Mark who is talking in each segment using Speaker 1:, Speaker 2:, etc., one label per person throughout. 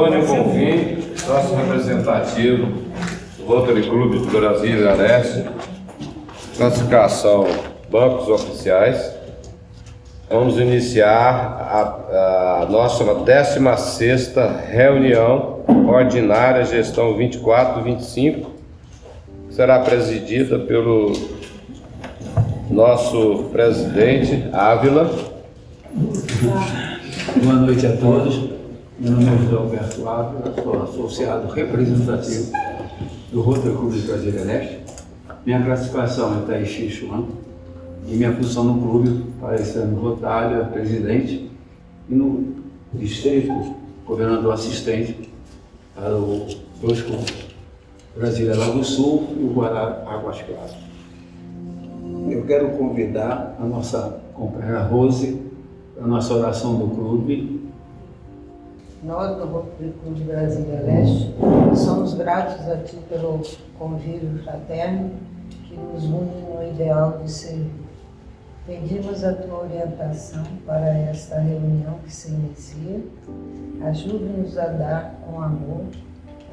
Speaker 1: Antônio Bonfim, sócio representativo do Rotary Clube de Brasília Leste, classificação bancos oficiais. Vamos iniciar a nossa 16ª reunião ordinária gestão 24-25, que será presidida pelo nosso presidente Ávila.
Speaker 2: Boa noite a todos. Meu nome é José Alberto Ávila, sou associado representativo do Rotary Clube de Brasília Leste. Minha classificação é TX1 e minha função no clube para esse ano rotário é presidente e no distrito, governador assistente para os dois clubes, Brasília Lago Sul e o Guará Águas Claras. Eu quero convidar a nossa companheira Rose para a nossa oração do clube.
Speaker 3: Nós, do Rotary Clube de Brasília Leste, somos gratos a Ti pelo convívio fraterno que nos une no ideal de servir. Pedimos a Tua orientação para esta reunião que se inicia. Ajude-nos a dar com amor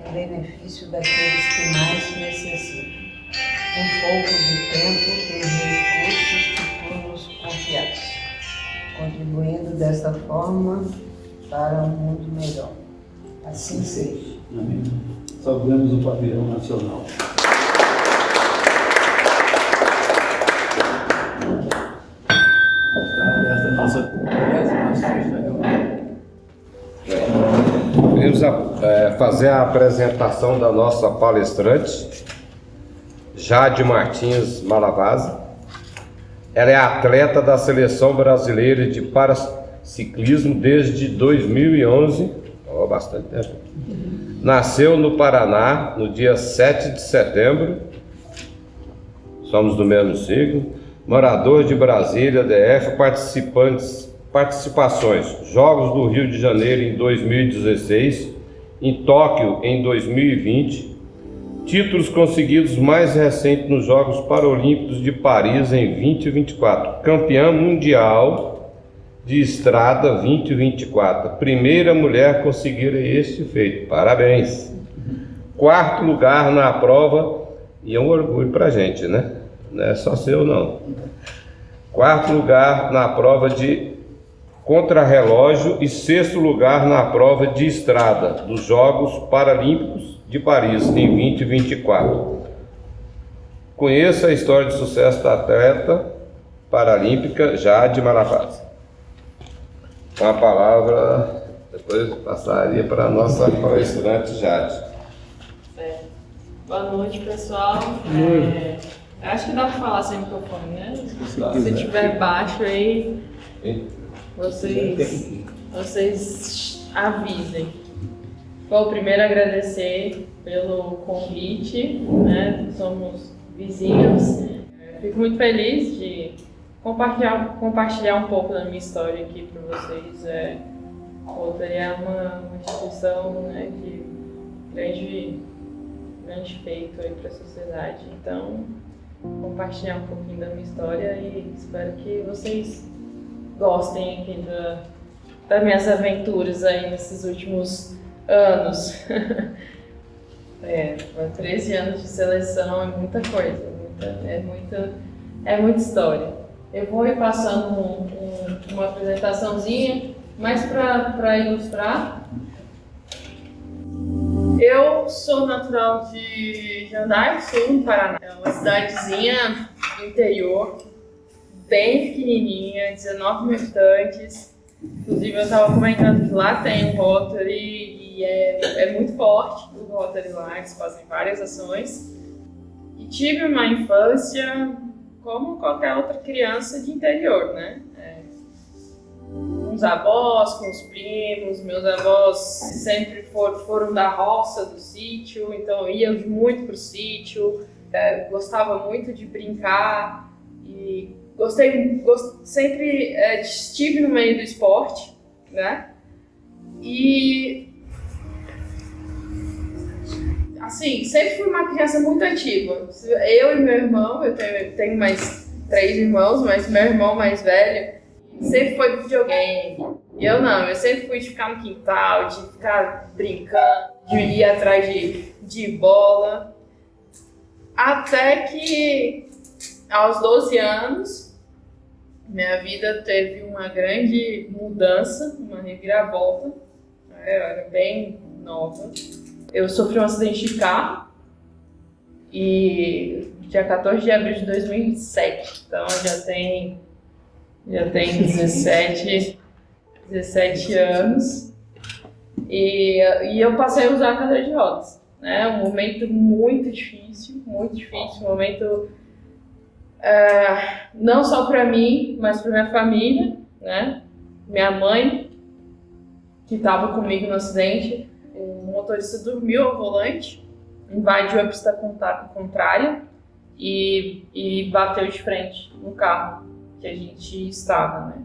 Speaker 3: em benefício daqueles que mais necessitam. Um pouco de tempo e os recursos que Tu nos confiaste, contribuindo desta forma para um mundo melhor. Assim seja.
Speaker 2: Amém. Saudamos o pavilhão nacional. Está aberta a nossa 16ª reunião.
Speaker 1: Vamos fazer a apresentação da nossa palestrante, Jade Martins Malavasi. Ela é atleta da Seleção Brasileira de Paraciclismo desde 2011, bastante tempo. Nasceu no Paraná no dia 7 de setembro, somos do mesmo signo. Morador de Brasília, DF, participações, Jogos do Rio de Janeiro em 2016, em Tóquio em 2020, títulos conseguidos mais recentes nos Jogos Paralímpicos de Paris em 2024, campeã mundial de estrada 2024, primeira mulher a conseguir este feito, parabéns. 4º lugar na prova, e é um orgulho pra gente, né? Não é só seu não. 4º lugar na prova de contrarrelógio e 6º lugar na prova de estrada dos Jogos Paralímpicos de Paris em 2024. Conheça a história de sucesso da atleta paralímpica Jade Malavasi. Com a palavra, depois passaria para a nossa palestrante Jade.
Speaker 4: Boa noite, pessoal. Acho que dá para falar sem microfone, né? Se tiver baixo aí, vocês avisem. Bom, primeiro agradecer pelo convite, né? Somos vizinhos. Fico muito feliz de compartilhar um pouco da minha história aqui para vocês. O Rotary é uma instituição, né, de grande feito aí para a sociedade. Então, compartilhar um pouquinho da minha história e espero que vocês gostem aqui das minhas aventuras aí nesses últimos anos. 13 anos de seleção é muita coisa, é muita história. Eu vou ir passando uma apresentaçãozinha, mas para ilustrar. Eu sou natural de Jandai, sul do Paraná. É uma cidadezinha do interior, bem pequenininha, 19 mil habitantes. Inclusive eu estava comentando que lá tem um Rotary e é muito forte o Rotary lá, eles fazem várias ações. E tive uma infância como qualquer outra criança de interior, né? Com os avós, com os primos, meus avós sempre foram da roça, do sítio, então eu ia muito pro sítio, gostava muito de brincar e sempre estive no meio do esporte, né? E assim, sempre fui uma criança muito ativa. Eu e meu irmão, eu tenho mais 3 irmãos, mas meu irmão mais velho sempre foi videogame, E eu não, eu sempre fui de ficar no quintal, de ficar brincando, de ir atrás de bola. Até que, aos 12 anos, minha vida teve uma grande mudança, uma reviravolta. Eu era bem nova. Eu sofri um acidente de carro e dia 14 de abril de 2007. Então já tem 17 anos. E eu passei a usar a cadeira de rodas. Né? Um momento muito difícil, um momento não só para mim, mas para minha família, né? Minha mãe, que estava comigo no acidente, o motorista dormiu ao volante, invadiu a pista contrária e bateu de frente no carro que a gente estava, né?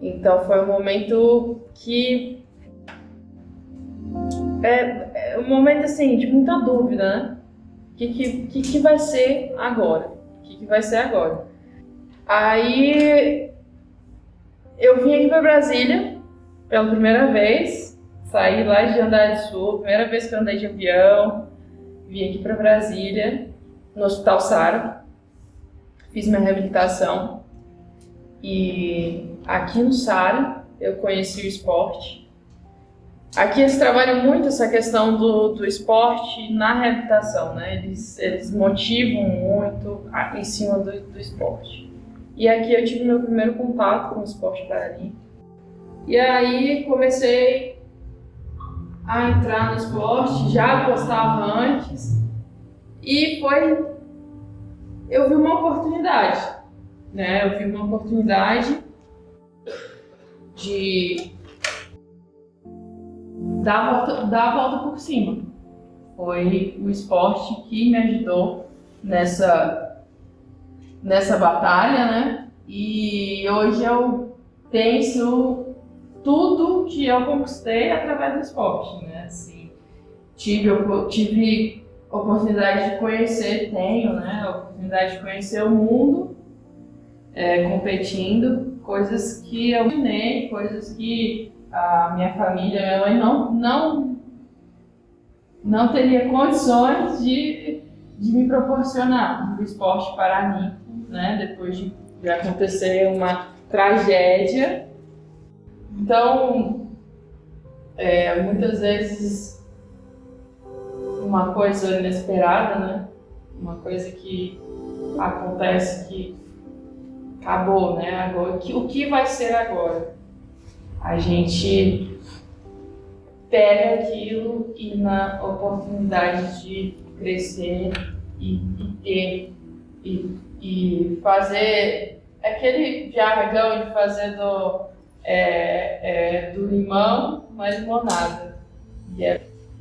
Speaker 4: Então foi um momento que um momento assim de muita dúvida, né? O que vai ser agora? O que vai ser agora? Aí eu vim aqui para Brasília pela primeira vez, saí lá de Jandai do Sul, primeira vez que eu andei de avião, vim aqui para Brasília, no Hospital Sara, fiz minha reabilitação e aqui no Sara eu conheci o esporte. Aqui eles trabalham muito essa questão do esporte na reabilitação, né? Eles motivam muito em cima do esporte. E aqui eu tive meu primeiro contato com o esporte paralímpico. E aí comecei a entrar no esporte, já gostava antes. E eu vi uma oportunidade, né? Eu vi uma oportunidade de dar a volta por cima. Foi o esporte que me ajudou nessa batalha, né? E hoje eu penso tudo que eu conquistei através do esporte, né? Assim, tive oportunidade de conhecer, a oportunidade de conhecer o mundo competindo, coisas que eu imaginei, coisas que a minha família, minha mãe não teria condições de me proporcionar no esporte paralímpico, né? Depois de acontecer uma tragédia. Então, muitas vezes uma coisa inesperada, né? Uma coisa que acontece que acabou, né? Agora, o que vai ser agora? A gente pega aquilo e na oportunidade de crescer e ter e fazer aquele jargão de fazer do limão uma limonada.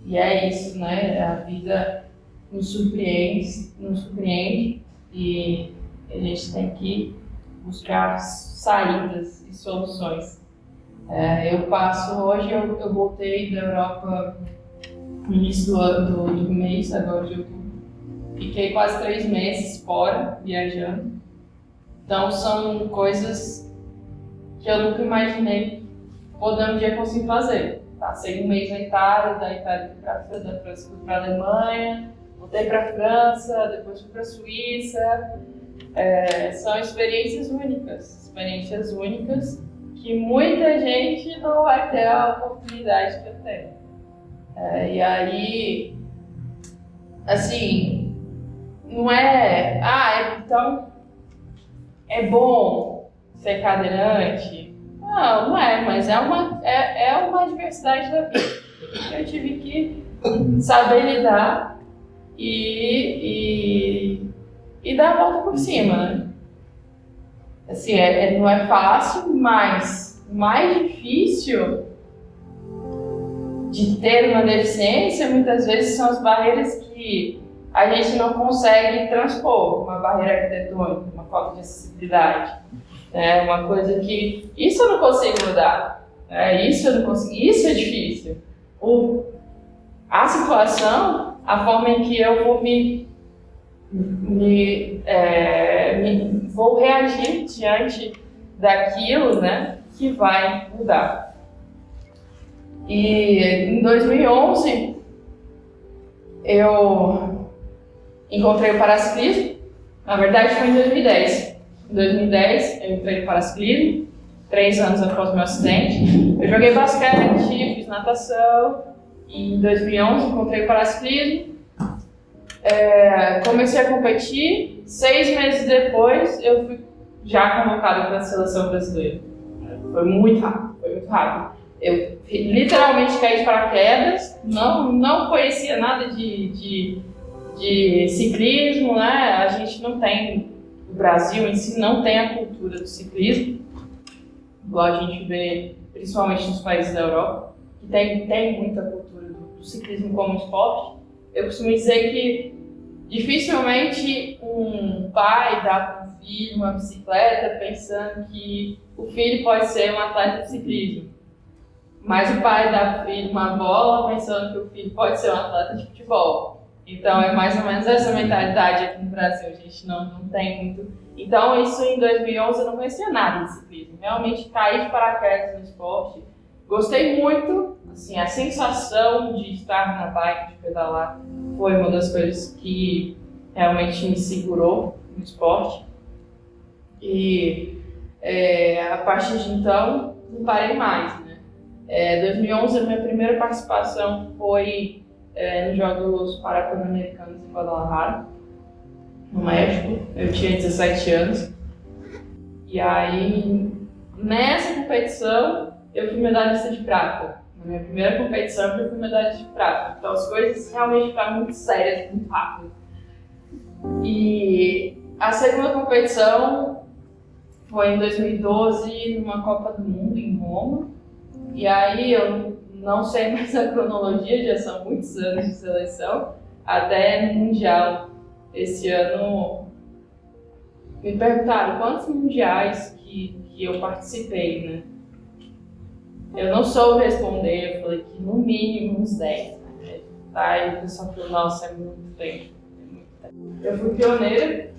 Speaker 4: E é isso, né? A vida nos surpreende e a gente tem que buscar saídas e soluções. Hoje eu voltei da Europa no início do mês, agora de outubro. Fiquei quase 3 meses fora, viajando. Então são coisas que eu nunca imaginei poder um dia conseguir fazer. Passei 1 mês na Itália, da Itália fui para a França, da França fui para a Alemanha, voltei para a França, depois fui para a Suíça. São experiências únicas que muita gente não vai ter a oportunidade que eu tenho. E aí, assim, não então é bom ser cadeirante? Não é, mas é uma adversidade da vida que eu tive que saber lidar e dar a volta por cima, né? Assim, não é fácil, mas o mais difícil de ter uma deficiência muitas vezes são as barreiras que a gente não consegue transpor, uma barreira arquitetônica, uma falta de acessibilidade. Uma coisa que isso eu não consigo mudar, isso eu não consigo, isso é difícil. A situação, a forma em que eu vou vou reagir diante daquilo, né, que vai mudar. E em 2011 eu encontrei o paraciclismo, na verdade foi em 2010. Em 2010 eu entrei no paraciclismo, 3 anos após o meu acidente. Eu joguei basquete, fiz natação, e em 2011 encontrei o paraciclismo. Comecei a competir, 6 meses depois eu fui já convocada para a seleção brasileira. Foi muito rápido. Eu literalmente caí de paraquedas, não conhecia nada de ciclismo, né? A gente não tem, o Brasil em si não tem a cultura do ciclismo, igual a gente vê principalmente nos países da Europa, que tem muita cultura do ciclismo como esporte. Eu costumo dizer que dificilmente um pai dá para um filho uma bicicleta pensando que o filho pode ser um atleta de ciclismo. Mas o pai dá para o filho uma bola pensando que o filho pode ser um atleta de futebol. Então é mais ou menos essa mentalidade aqui no Brasil, a gente não tem muito. Então isso em 2011 eu não conhecia nada de ciclismo, realmente caí de paraquedas no esporte. Gostei muito, assim, a sensação de estar na bike, de pedalar, foi uma das coisas que realmente me segurou no esporte. E a partir de então não parei mais, né? 2011 a minha primeira participação foi nos Jogos Pan-Americanos em Guadalajara, no México. Eu tinha 17 anos. E aí, nessa competição, eu fui medalhista de prata. Na minha primeira competição, eu fui medalhista de prata. Então as coisas realmente ficaram muito sérias, muito rápido. E a segunda competição foi em 2012, numa Copa do Mundo em Roma. E aí eu não sei mais a cronologia, já são muitos anos de seleção, até no Mundial. Esse ano me perguntaram quantos mundiais que eu participei, né? Eu não soube responder, eu falei que no mínimo uns 10. Né? Aí o pessoal falou, nossa, é muito tempo. Eu fui pioneira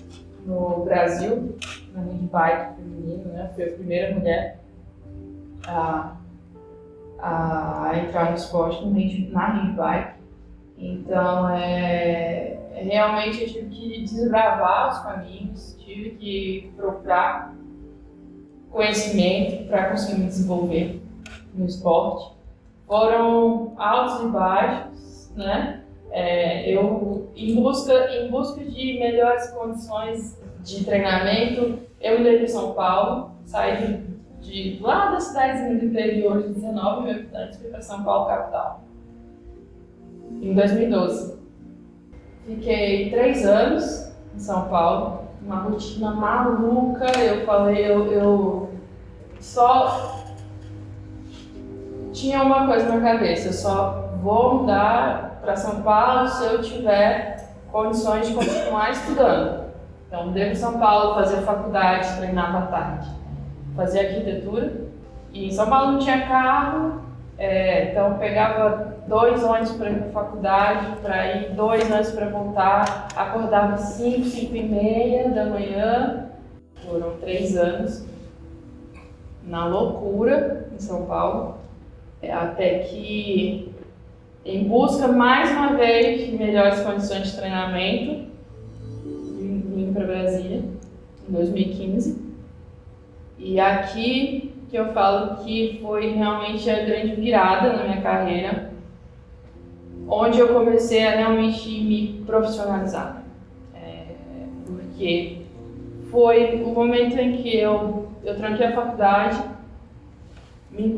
Speaker 4: no Brasil, na handbike feminino, né? Fui a primeira mulher a entrar no esporte na handbike. Então, realmente eu tive que desbravar os caminhos, tive que procurar conhecimento para conseguir me desenvolver no esporte. Foram altos e baixos, né? Eu, em busca de melhores condições de treinamento, eu mudei para São Paulo, saí de lá da cidadezinha do interior de 19 mil habitantes, fui para São Paulo, capital, em 2012. Fiquei 3 anos em São Paulo, uma rotina maluca. Eu falei, eu só tinha uma coisa na cabeça, eu só vou mudar para São Paulo se eu tiver condições de continuar estudando. Então, devo em São Paulo fazer faculdade, treinava à tarde, fazia arquitetura. E em São Paulo não tinha carro, então eu pegava 2 ônibus para ir para a faculdade, para ir 2 ônibus para voltar, acordava 5 e meia da manhã. Foram 3 anos na loucura em São Paulo, até que, em busca mais uma vez de melhores condições de treinamento, vim para Brasília em 2015. E aqui que eu falo que foi realmente a grande virada na minha carreira, onde eu comecei a realmente me profissionalizar. Porque foi o momento em que eu tranquei a faculdade,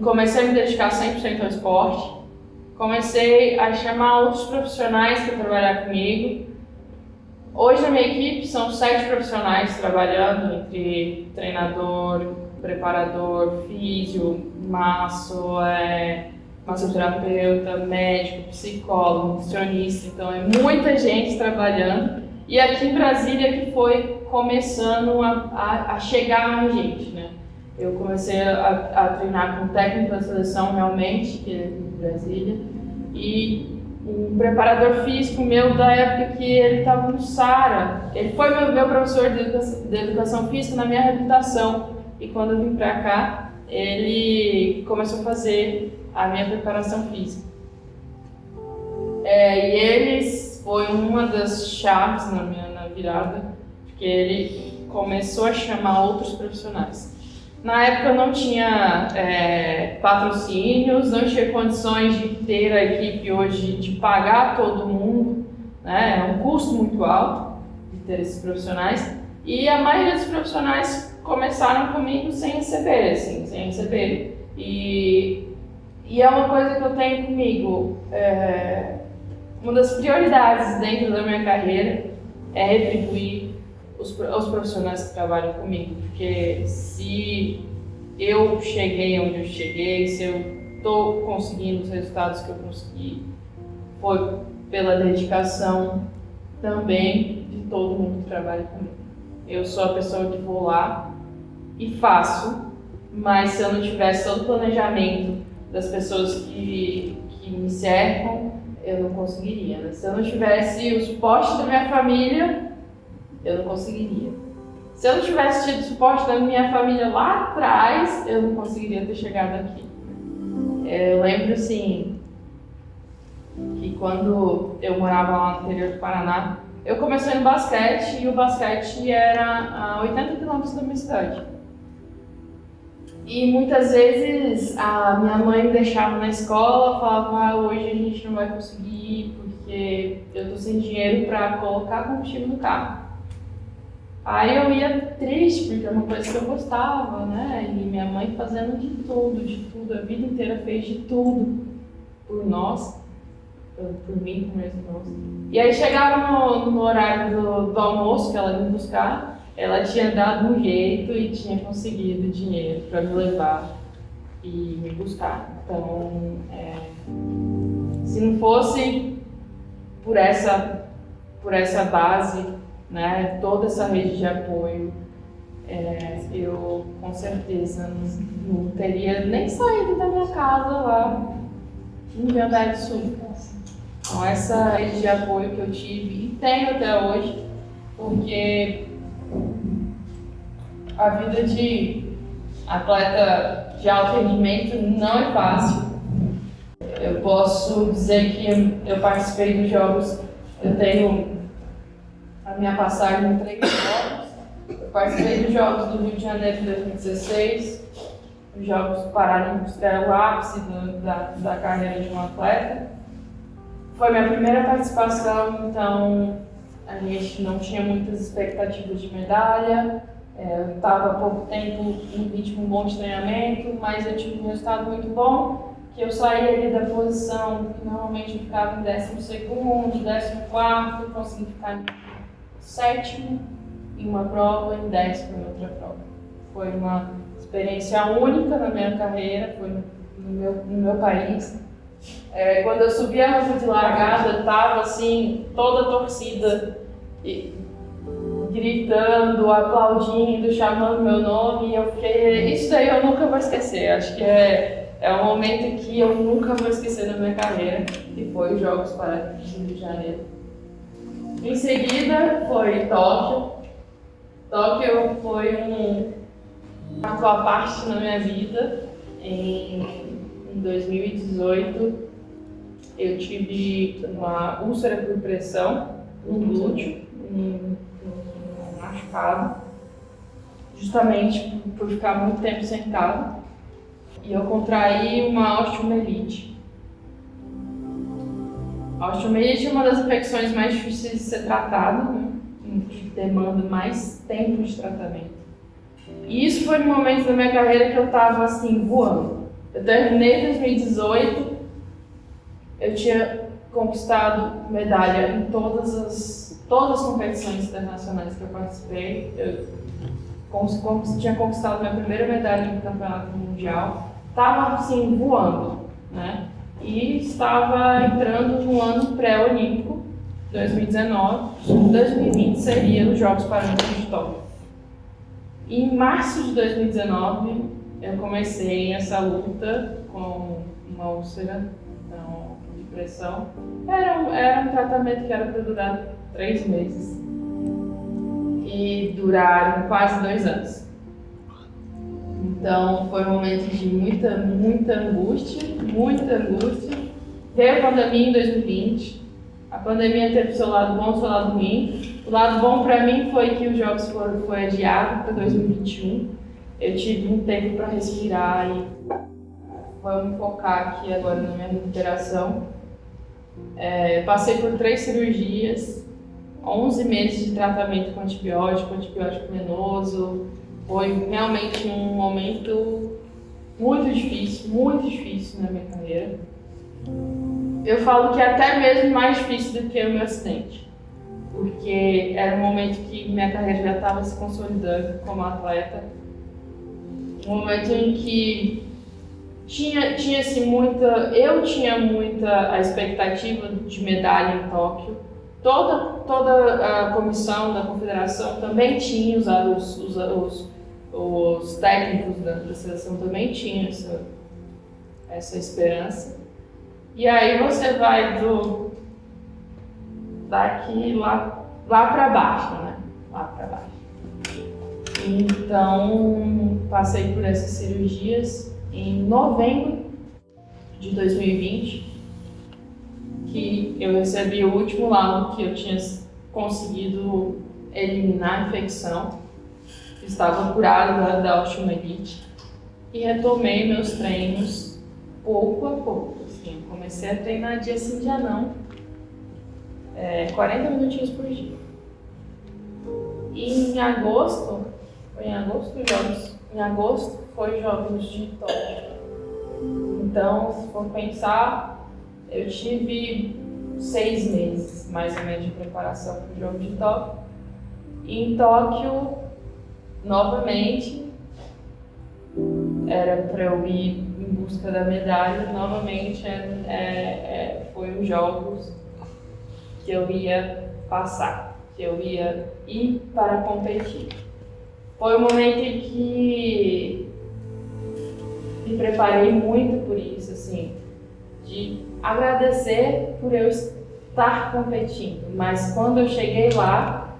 Speaker 4: comecei a me dedicar 100% ao esporte, comecei a chamar outros profissionais para trabalhar comigo. Hoje na minha equipe são 7 profissionais trabalhando, entre treinador, preparador, físio, massoterapeuta, médico, psicólogo, nutricionista. Então é muita gente trabalhando. E aqui em Brasília que foi começando a chegar mais gente, né? Eu comecei a treinar com um técnico da seleção realmente, que é de Brasília, e um preparador físico meu da época que ele estava no SARA. Ele foi meu professor de educação física na minha reabilitação. e quando eu vim para cá, ele começou a fazer a minha preparação física. E eles foi uma das chaves na virada, porque ele começou a chamar outros profissionais. Na época eu não tinha patrocínios, não tinha condições de ter a equipe hoje, de pagar todo mundo, né? É um custo muito alto de ter esses profissionais, e a maioria dos profissionais começaram comigo sem receber, assim, sem receber. E é uma coisa que eu tenho comigo, uma das prioridades dentro da minha carreira é retribuir os profissionais que trabalham comigo, porque se eu cheguei onde eu cheguei, se eu estou conseguindo os resultados que eu consegui, foi pela dedicação também de todo mundo que trabalha comigo. Eu sou a pessoa que vou lá e faço, mas se eu não tivesse todo o planejamento das pessoas que me cercam, eu não conseguiria, né? Se eu não tivesse o suporte da minha família, eu não conseguiria. Se eu não tivesse tido o suporte da minha família lá atrás, eu não conseguiria ter chegado aqui. Eu lembro, assim, que quando eu morava lá no interior do Paraná, eu comecei no basquete, e o basquete era a 80 quilômetros da minha cidade. E muitas vezes a minha mãe me deixava na escola, falava, hoje a gente não vai conseguir ir porque eu tô sem dinheiro para colocar combustível no carro. Aí eu ia triste, porque é uma coisa que eu gostava, né? E minha mãe fazendo de tudo, a vida inteira fez de tudo por nós, por mim, por meus irmãos. E aí chegava no horário do almoço, que ela ia me buscar, ela tinha dado um jeito e tinha conseguido dinheiro para me levar e me buscar. Então, se não fosse por essa base, né, toda essa rede de apoio, eu com certeza não teria nem saído da minha casa lá em Rio Grande do Sul. Então, essa rede de apoio que eu tive e tenho até hoje, porque a vida de atleta de alto rendimento não é fácil. Eu posso dizer que eu participei dos jogos, eu tenho a minha passagem em 3 jogos. Eu participei dos Jogos do Rio de Janeiro de 2016, os Jogos Paralímpicos, que era o ápice da carreira de um atleta. Foi minha primeira participação, então a gente não tinha muitas expectativas de medalha. Eu estava há pouco tempo em ritmo bom de treinamento, mas eu tive um resultado muito bom, que eu saí ali da posição que normalmente eu ficava em 12º, 14º, consegui ficar em 7º em uma prova e em 10º em outra prova. Foi uma experiência única na minha carreira, foi no meu país. Quando eu subi a rampa de largada, eu estava assim, toda a torcida gritando, aplaudindo, chamando meu nome, e eu fiquei, isso daí eu nunca vou esquecer. Acho que é um momento que eu nunca vou esquecer na minha carreira, que foi os Jogos Paralímpicos do Rio de Janeiro. Em seguida foi Tóquio. Tóquio foi uma tua parte na minha vida. Em 2018 eu tive uma úlcera por pressão no glúteo, um machucado, justamente por ficar muito tempo sentado, e eu contraí uma osteomielite. A osteomielite é uma das infecções mais difíceis de ser tratada, né? Que demanda mais tempo de tratamento. E isso foi no momento da minha carreira que eu estava assim, voando. Eu terminei 2018, eu tinha conquistado medalha em todas as competições internacionais que eu participei. Eu tinha conquistado minha primeira medalha no campeonato mundial. Estava assim, voando, né? E estava entrando no ano pré-olímpico, 2019. 2020 seria os Jogos Paralímpicos de Tóquio. Em março de 2019, eu comecei essa luta com uma úlcera de pressão. Era um tratamento que era para durar 3 meses e duraram quase 2 anos. Então foi um momento de muita angústia. Veio a pandemia em 2020. A pandemia teve seu lado bom e seu lado ruim. O lado bom para mim foi que os jogos foi adiado para 2021. Eu tive um tempo para respirar e vamos focar aqui agora na minha recuperação. Passei por 3 cirurgias, 11 meses de tratamento com antibiótico venoso. Foi realmente um momento muito difícil na minha carreira. Eu falo que é até mesmo mais difícil do que o meu acidente, porque era um momento que minha carreira já estava se consolidando como atleta. Um momento em que tinha assim, eu tinha muita a expectativa de medalha em Tóquio. Toda a comissão da confederação também tinha, os técnicos da seleção também tinham essa esperança. E aí você vai daqui lá para baixo, né? Lá para baixo. Então, passei por essas cirurgias em novembro de 2020, que eu recebi o último laudo que eu tinha conseguido eliminar a infecção, estava curada da osteomielite, e retomei meus treinos pouco a pouco. Assim, comecei a treinar dia sim, dia não, 40 minutinhos por dia. E em agosto foi Jogos de Tóquio. Então, se for pensar, eu tive 6 meses, mais ou menos, de preparação para o Jogo de Tóquio. E em Tóquio, novamente, era para eu ir em busca da medalha. Novamente, foi os Jogos que eu ia passar, que eu ia ir para competir. Foi um momento em que me preparei muito por isso, assim, de agradecer por eu estar competindo, mas quando eu cheguei lá,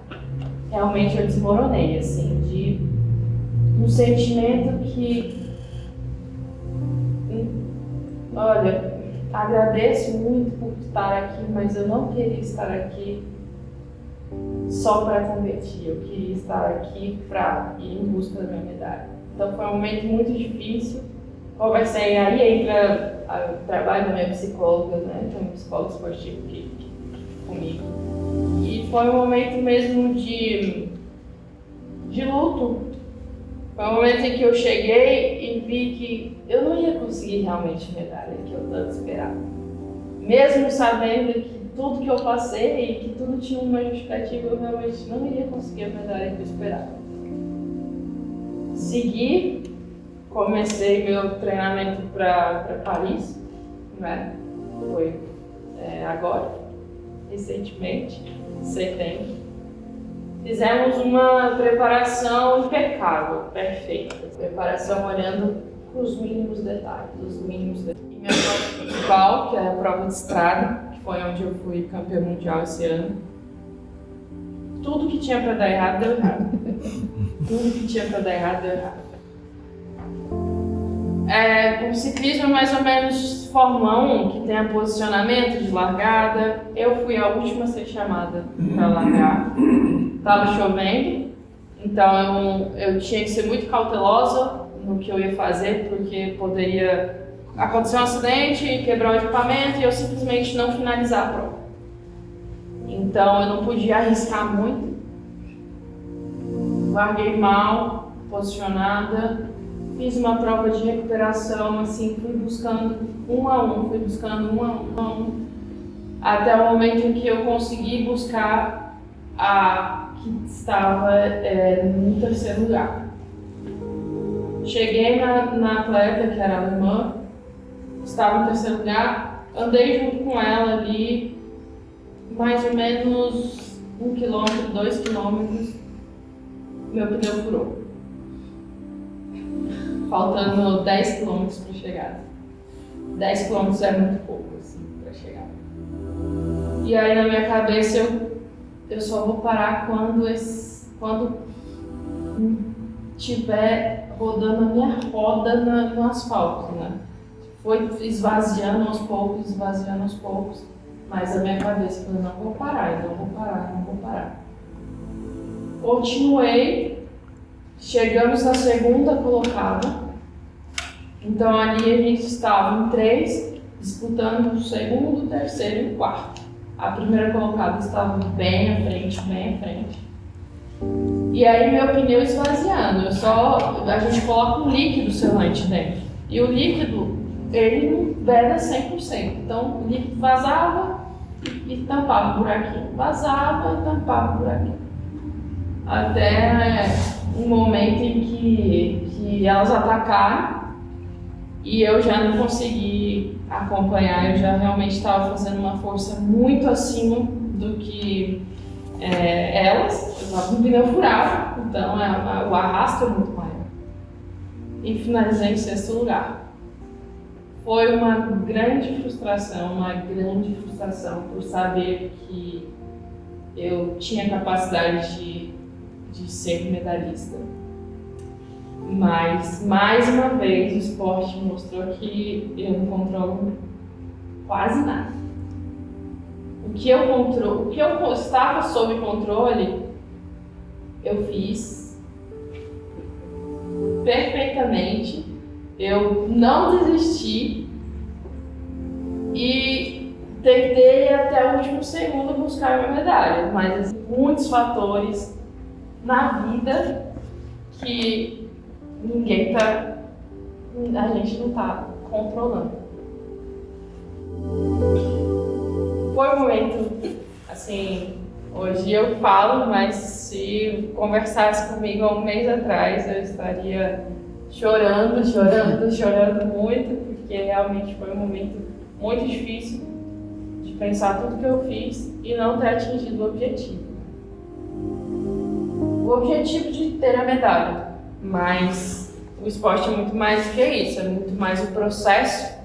Speaker 4: realmente eu desmoronei, assim, de um sentimento que, olha, agradeço muito por estar aqui, mas eu não queria estar aqui só para competir, eu queria estar aqui para ir em busca da minha medalha. Então foi um momento muito difícil. Conversei, aí entra o trabalho da minha psicóloga, né? Tem um psicólogo esportivo comigo. E foi um momento mesmo de luto. Foi um momento em que eu cheguei e vi que eu não ia conseguir realmente a medalha que eu tanto esperava. Mesmo sabendo que tudo que eu passei e que tudo tinha uma justificativa, eu realmente não iria conseguir a medalha que eu esperava. Segui, comecei meu treinamento para Paris, né? Foi agora, recentemente, em setembro. Fizemos uma preparação impecável, perfeita. Preparação olhando para os mínimos detalhes, E minha prova principal, que é a prova de estrada, que foi onde eu fui campeã mundial esse ano. Tudo que tinha para dar errado, deu errado. Tudo que tinha para dar errado, deu errado. O ciclismo é mais ou menos Fórmula 1, que tem a posicionamento de largada. Eu fui a última a ser chamada para largar. Estava chovendo, então eu tinha que ser muito cautelosa no que eu ia fazer, porque poderia acontecer um acidente, quebrar o equipamento e eu simplesmente não finalizar a prova. Então eu não podia arriscar muito. Larguei mal, posicionada, fiz uma prova de recuperação, assim, fui buscando um a um, até o momento em que eu consegui buscar a que estava no terceiro lugar. Cheguei na atleta, que era alemã, estava no terceiro lugar, andei junto com ela ali, mais ou menos 1 quilômetro, 2 quilômetros, meu pneu furou. Faltando 10 quilômetros para chegar. 10 quilômetros é muito pouco, assim, para chegar. E aí na minha cabeça eu só vou parar quando tiver rodando a minha roda no asfalto, né? Foi esvaziando aos poucos, mas a minha cabeça falou, não vou parar, não vou parar. Continuei, chegamos na segunda colocada, então ali a gente estava em 3, disputando o segundo, o terceiro e o quarto. A primeira colocada estava bem à frente. E aí meu pneu esvaziando, a gente coloca um líquido selante dentro. E o líquido, ele não veda 100%. Então o líquido vazava e tampava o buraquinho. Vazava e tampava o buraquinho. Até um momento em que elas atacaram e eu já não consegui acompanhar. Eu já realmente estava fazendo uma força muito acima do que elas. Eu estava com o pneu furado, então o arrasto é muito maior. E finalizei em 6º lugar. Foi uma grande frustração por saber que eu tinha capacidade de ser medalhista. Mas, mais uma vez, o esporte mostrou que eu não controlo quase nada. O que eu estava sob controle, eu fiz perfeitamente. Eu não desisti e tentei até o último segundo buscar minha medalha, mas muitos fatores na vida que a gente não está controlando. Foi um momento, assim, hoje eu falo, mas se conversasse comigo há um mês atrás, eu estaria chorando muito, porque realmente foi um momento muito difícil de pensar tudo que eu fiz e não ter atingido o objetivo. O objetivo de ter a medalha, mas o esporte é muito mais do que isso, é muito mais o processo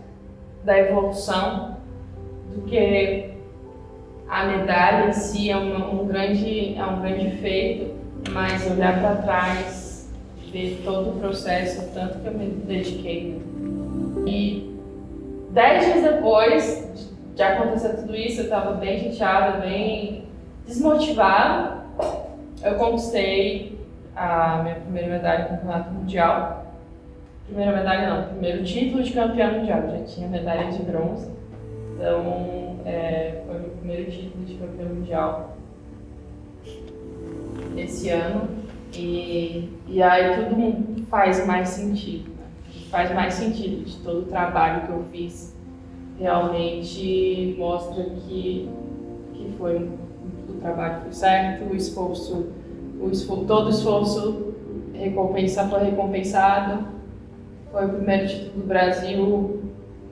Speaker 4: da evolução do que a medalha em si. É um grande feito, mas olhar para trás, ver todo o processo, o tanto que eu me dediquei. E 10 dias depois de acontecer tudo isso, eu estava bem chateada, bem desmotivada. Eu conquistei a minha primeira medalha no campeonato mundial. Primeiro título de campeã mundial. Já tinha medalha de bronze. Então, foi o meu primeiro título de campeã mundial esse ano. E aí tudo faz mais sentido, né? Faz mais sentido de todo o trabalho que eu fiz. Realmente mostra que o trabalho foi certo, todo o esforço foi recompensado. Foi o primeiro título do Brasil,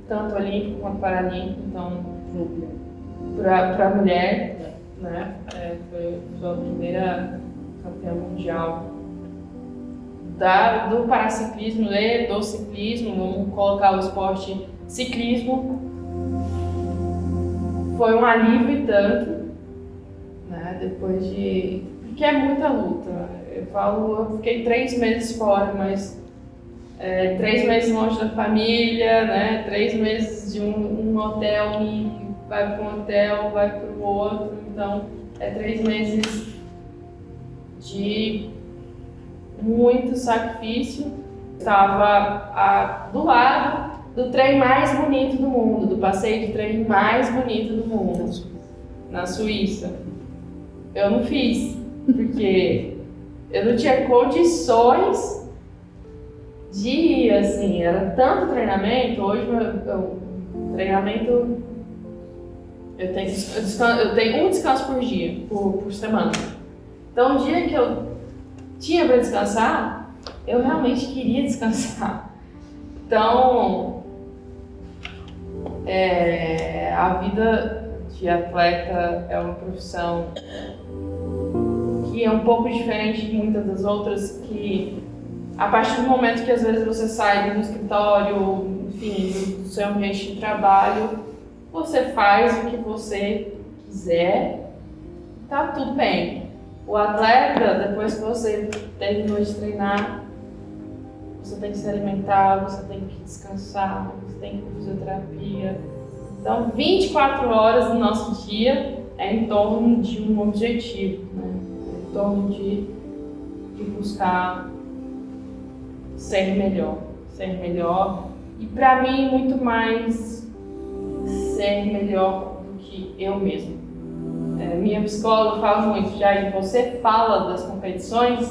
Speaker 4: tanto olímpico quanto paralímpico, então para a mulher, né? Foi a primeira campeã mundial do paraciclismo e do ciclismo. Vamos colocar o esporte ciclismo. Foi um alívio e tanto, né? Porque é muita luta. Eu fiquei 3 meses fora, mas 3 meses longe da família, né? 3 meses de um hotel, e vai para um hotel, vai para o outro. Então, 3 meses de muito sacrifício. Estava do lado do trem mais bonito do mundo, do passeio de trem mais bonito do mundo, na Suíça. Eu não fiz, porque eu não tinha condições de ir, assim, era tanto treinamento. Hoje o treinamento, eu tenho um descanso por dia, por semana. Então, o dia que eu tinha para descansar, eu realmente queria descansar. Então, a vida de atleta é uma profissão que é um pouco diferente de muitas das outras, que a partir do momento que às vezes você sai do escritório, enfim, do seu ambiente de trabalho, você faz o que você quiser, tá tudo bem. O atleta, depois que você terminou de treinar, você tem que se alimentar, você tem que descansar, você tem que fazer fisioterapia. Então, 24 horas do nosso dia é em torno de um objetivo, né? É em torno de buscar ser melhor. E para mim, muito mais ser melhor do que eu mesmo. Minha psicóloga fala muito, Jair, você fala das competições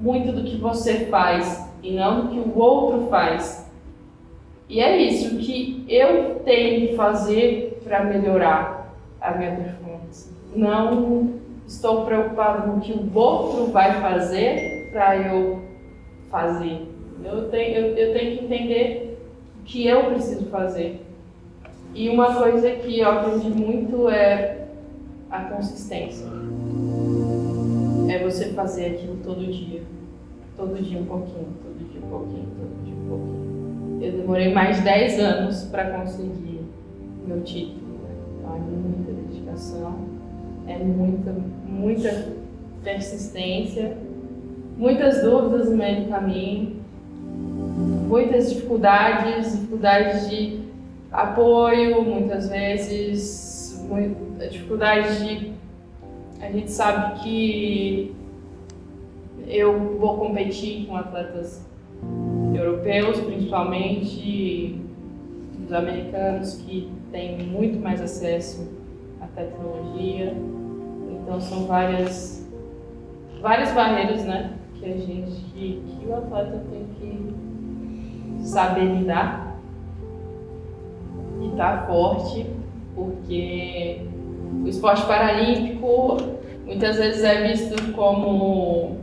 Speaker 4: muito do que você faz e não do que o outro faz. E é isso, o que eu tenho que fazer para melhorar a minha performance. Não estou preocupado no que o outro vai fazer para eu fazer. Eu tenho que entender o que eu preciso fazer. E uma coisa que eu aprendi muito é a consistência. É você fazer aquilo todo dia. Todo dia um pouquinho, todo dia um pouquinho, todo dia um pouquinho. Eu demorei mais de 10 anos para conseguir meu título. Então é muita dedicação, é muita persistência, muitas dúvidas no meio do caminho, muitas dificuldades de apoio, muitas vezes, dificuldades de... A gente sabe que eu vou competir com atletas europeus, principalmente os americanos, que têm muito mais acesso à tecnologia. Então são várias barreiras, né, que o atleta tem que saber lidar e estar forte, porque o esporte paralímpico muitas vezes é visto como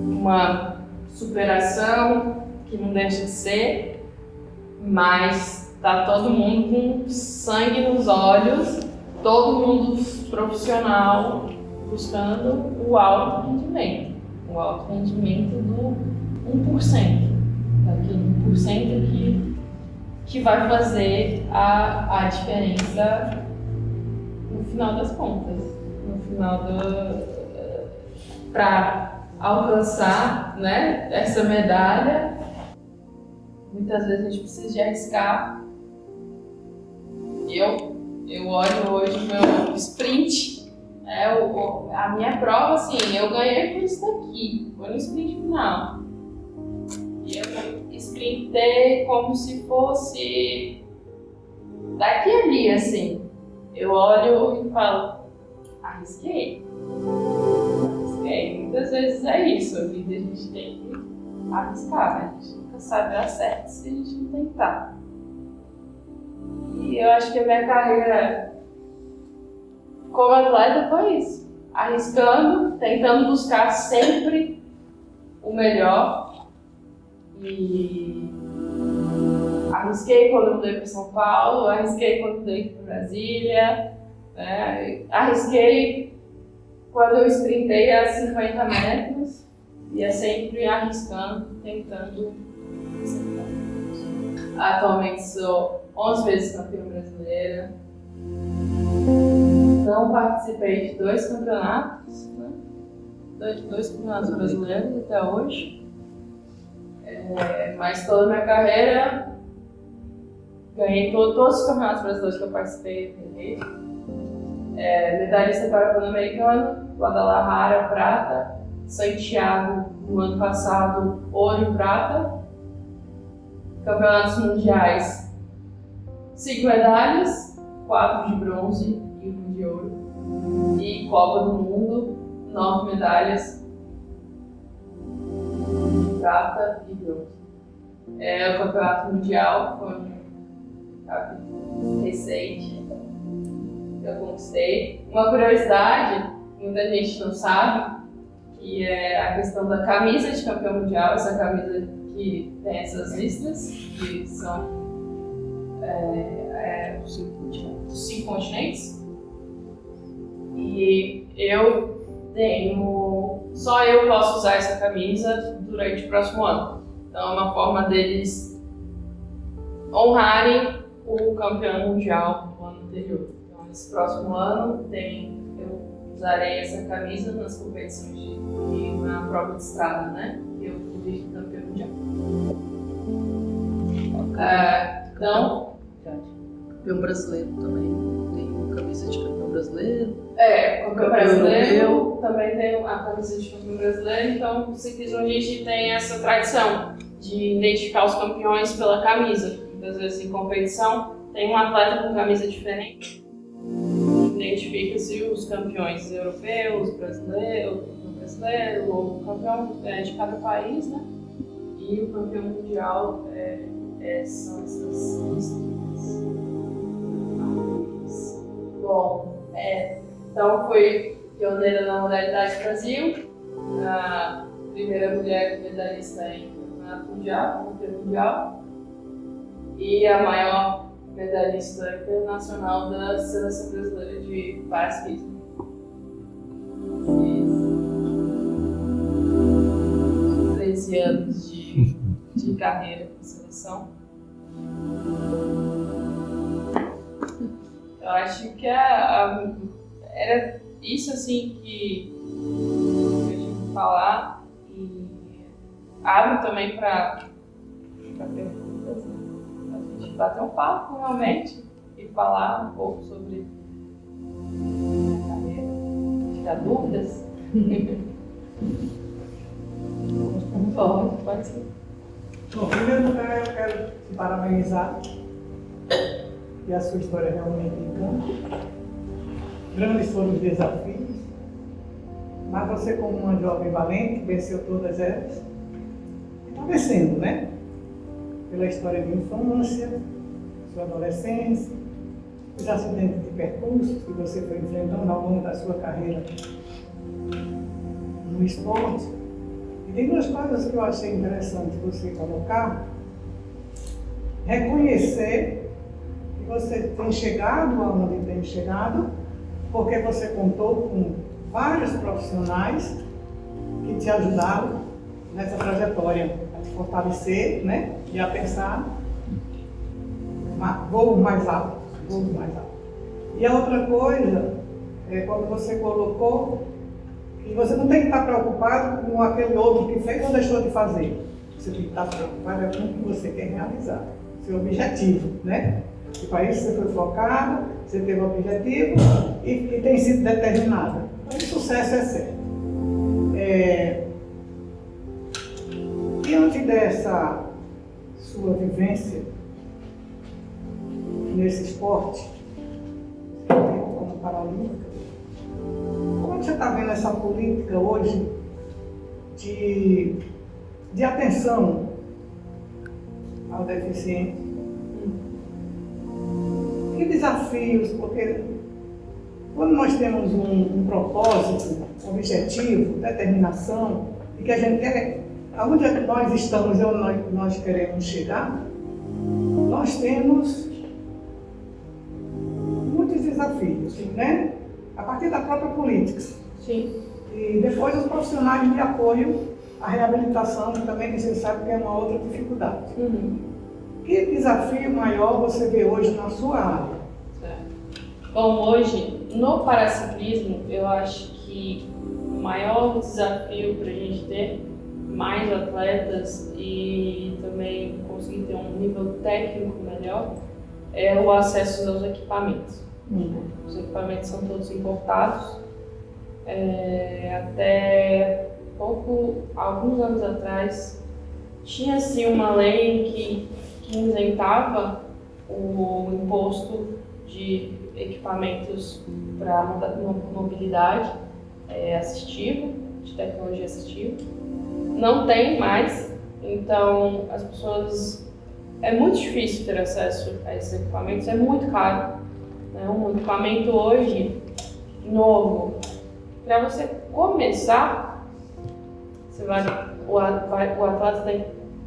Speaker 4: uma superação, que não deixa de ser, mas tá todo mundo com sangue nos olhos, todo mundo profissional buscando o alto rendimento do 1%, daquele 1% que vai fazer a diferença no final das contas, para alcançar, né, essa medalha. Muitas vezes a gente precisa de arriscar. Eu olho hoje o meu sprint, a minha prova, assim, eu ganhei por isso daqui, foi no sprint final. E eu sprintei como se fosse daqui ali, assim. Eu olho e falo, arrisquei. Muitas vezes é isso, a vida a gente tem que arriscar, né? A gente nunca sabe dar certo se a gente não tentar. E eu acho que a minha carreira como atleta foi isso. Arriscando, tentando buscar sempre o melhor. E arrisquei quando eu mudei para São Paulo, arrisquei quando eu mudei para Brasília, né? Arrisquei quando eu sprintei a 50 metros, ia sempre arriscando, tentando acertar. Atualmente sou 11 vezes campeã brasileira. Não participei de 2 campeonatos, né? Dois campeonatos brasileiros até hoje. Mas toda a minha carreira ganhei todos os campeonatos brasileiros que eu participei. Ganhei. Medalhista para Pan-Americano, Guadalajara, prata, Santiago, no ano passado, ouro e prata, campeonatos mundiais, 5 medalhas, 4 de bronze e 1 de ouro, e Copa do Mundo, 9 medalhas, de prata e bronze. O campeonato mundial foi recente, eu conquistei. Uma curiosidade, muita gente não sabe, que é a questão da camisa de campeão mundial, essa camisa que tem essas listras, que são dos 5 continentes. E só eu posso usar essa camisa durante o próximo ano. Então é uma forma deles honrarem o campeão mundial do ano anterior. Esse próximo ano eu usarei essa camisa nas competições na prova de estrada, né? Eu fui campeão mundial. Então,
Speaker 5: Campeão brasileiro também. Tem camisa de campeão brasileiro.
Speaker 4: Campeão brasileiro,
Speaker 5: europeu.
Speaker 4: também tem a camisa de campeão brasileiro, então no ciclismo a gente tem essa tradição de identificar os campeões pela camisa. Muitas vezes em competição tem um atleta com camisa diferente, identifica-se os campeões europeus, brasileiro, o campeão de cada país, né? E o campeão mundial são essas listas. Bom, então foi pioneira na modalidade Brasil, a primeira mulher medalhista em campeonato mundial, mundial, e a maior medalhista internacional da seleção brasileira de paraciclismo. 13 anos de carreira com seleção. Eu acho que era isso assim que eu tinha que falar, e abro também para perguntas, né? A gente bater um papo realmente e falar um pouco sobre a carreira, tirar dúvidas. Pode ser.
Speaker 6: Bom, em primeiro lugar, eu quero te parabenizar, e a sua história realmente encanta. Grandes foram os desafios, mas você, como uma jovem valente, venceu todas elas. E está vencendo, né? Pela história de infância, sua adolescência, os acidentes de percurso que você foi enfrentando ao longo da sua carreira no esporte. E tem duas coisas que eu achei interessante você colocar. Reconhecer que você tem chegado aonde tem chegado, porque você contou com vários profissionais que te ajudaram nessa trajetória a te fortalecer, né? E a pensar voos mais altos. E a outra coisa é quando você colocou que você não tem que estar preocupado com aquele outro que fez ou deixou de fazer. Você tem que estar preocupado com o que você quer realizar, seu objetivo, né? E para isso você foi focado, você teve um objetivo e tem sido determinada. Então o sucesso é certo. Diante dessa sua vivência nesse esporte, como paralímpica, como você está vendo essa política hoje de atenção ao deficiente? Que desafios, porque quando nós temos um propósito, um objetivo, determinação, e que a gente quer, aonde é que nós estamos e onde nós queremos chegar, nós temos muitos desafios, né? A partir da própria política.
Speaker 4: Sim.
Speaker 6: E depois os profissionais de apoio à reabilitação, que também que você sabe que é uma outra dificuldade.
Speaker 4: Uhum.
Speaker 6: Que desafio maior você vê hoje na sua área?
Speaker 4: Certo. Bom, hoje, no paraciclismo, eu acho que o maior desafio para a gente ter mais atletas e também conseguir ter um nível técnico melhor é o acesso aos equipamentos. Os equipamentos são todos importados. Até alguns anos atrás, tinha-se uma lei que isentava o imposto de equipamentos para mobilidade assistiva, de tecnologia assistiva. Não tem mais, então as pessoas... É muito difícil ter acesso a esses equipamentos, é muito caro. Né? Um equipamento hoje, novo, para você começar, o atleta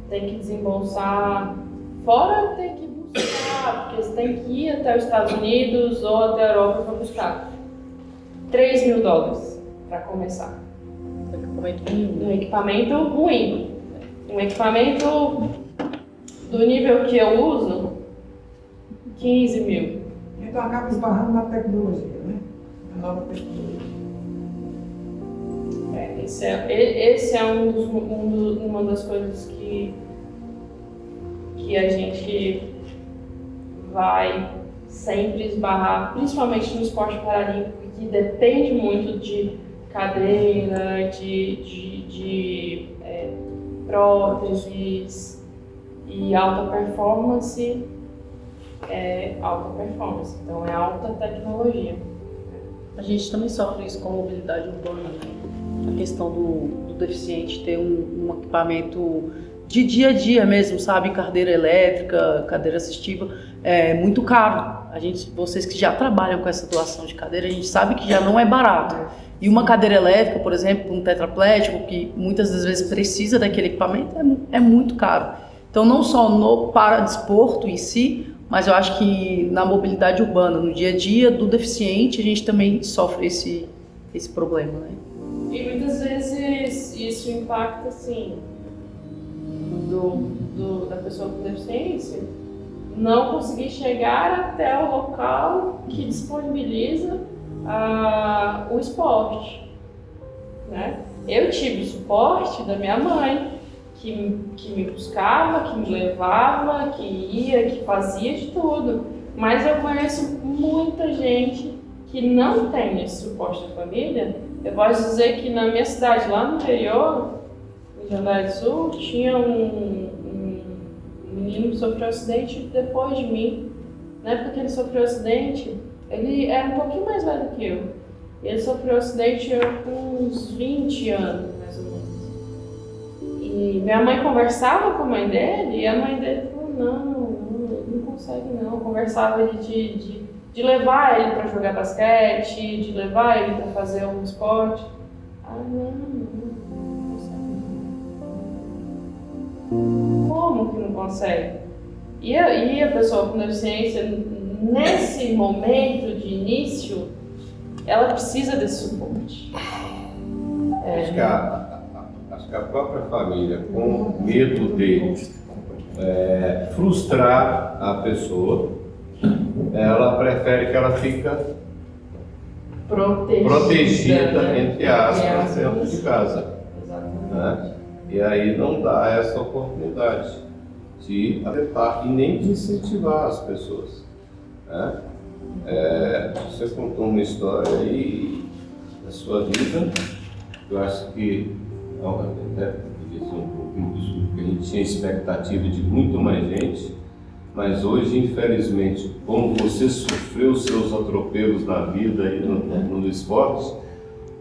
Speaker 4: tem que desembolsar, fora tem que buscar, porque você tem que ir até os Estados Unidos ou até a Europa para buscar $3.000 para começar. Um equipamento ruim. Um equipamento do nível que eu uso, 15 mil.
Speaker 6: Então acaba esbarrando na tecnologia, né? Na nova tecnologia.
Speaker 4: Esse é uma das coisas que a gente vai sempre esbarrar, principalmente no esporte paralímpico, que depende muito de cadeira, de próteses e alta performance. Então é alta tecnologia.
Speaker 5: A gente também sofre isso com a mobilidade urbana, né? A questão do deficiente ter um equipamento de dia a dia mesmo, sabe? Cadeira elétrica, cadeira assistiva, é muito caro. Vocês que já trabalham com essa doação de cadeira, a gente sabe que já não é barato. E uma cadeira elétrica, por exemplo, um tetraplégico, que muitas das vezes precisa daquele equipamento, é muito caro. Então, não só no paradesporto em si, mas eu acho que na mobilidade urbana, no dia a dia do deficiente, a gente também sofre esse problema, né?
Speaker 4: E muitas vezes isso impacta, assim, da pessoa com deficiência não conseguir chegar até o local que disponibiliza o esporte, né? Eu tive o suporte da minha mãe, que me buscava, que me levava, que ia, que fazia de tudo. Mas eu conheço muita gente que não tem esse suporte da família. Eu posso dizer que na minha cidade, lá no interior, em Jandai do Sul, tinha um menino que sofreu um acidente depois de mim. Na época que ele sofreu um acidente, ele era um pouquinho mais velho que eu. Ele sofreu um acidente com uns 20 anos, mais ou menos. E minha mãe conversava com a mãe dele, e a mãe dele falou, não consegue não. Conversava de levar ele para jogar basquete, de levar ele para fazer um esporte. Não consegue. Como que não consegue? E a pessoa com deficiência, nesse momento de início, ela precisa desse suporte.
Speaker 1: Acho que a própria família, com medo de frustrar a pessoa, ela prefere que ela fica protegida entre aspas, dentro de casa. Né? E aí não dá essa oportunidade de afetar e nem de incentivar as pessoas. Né? Você contou uma história aí da sua vida, eu acho que até um pouquinho disso, porque a gente tinha expectativa de muito mais gente, mas hoje, infelizmente, como você sofreu seus atropelos na vida e no esporte,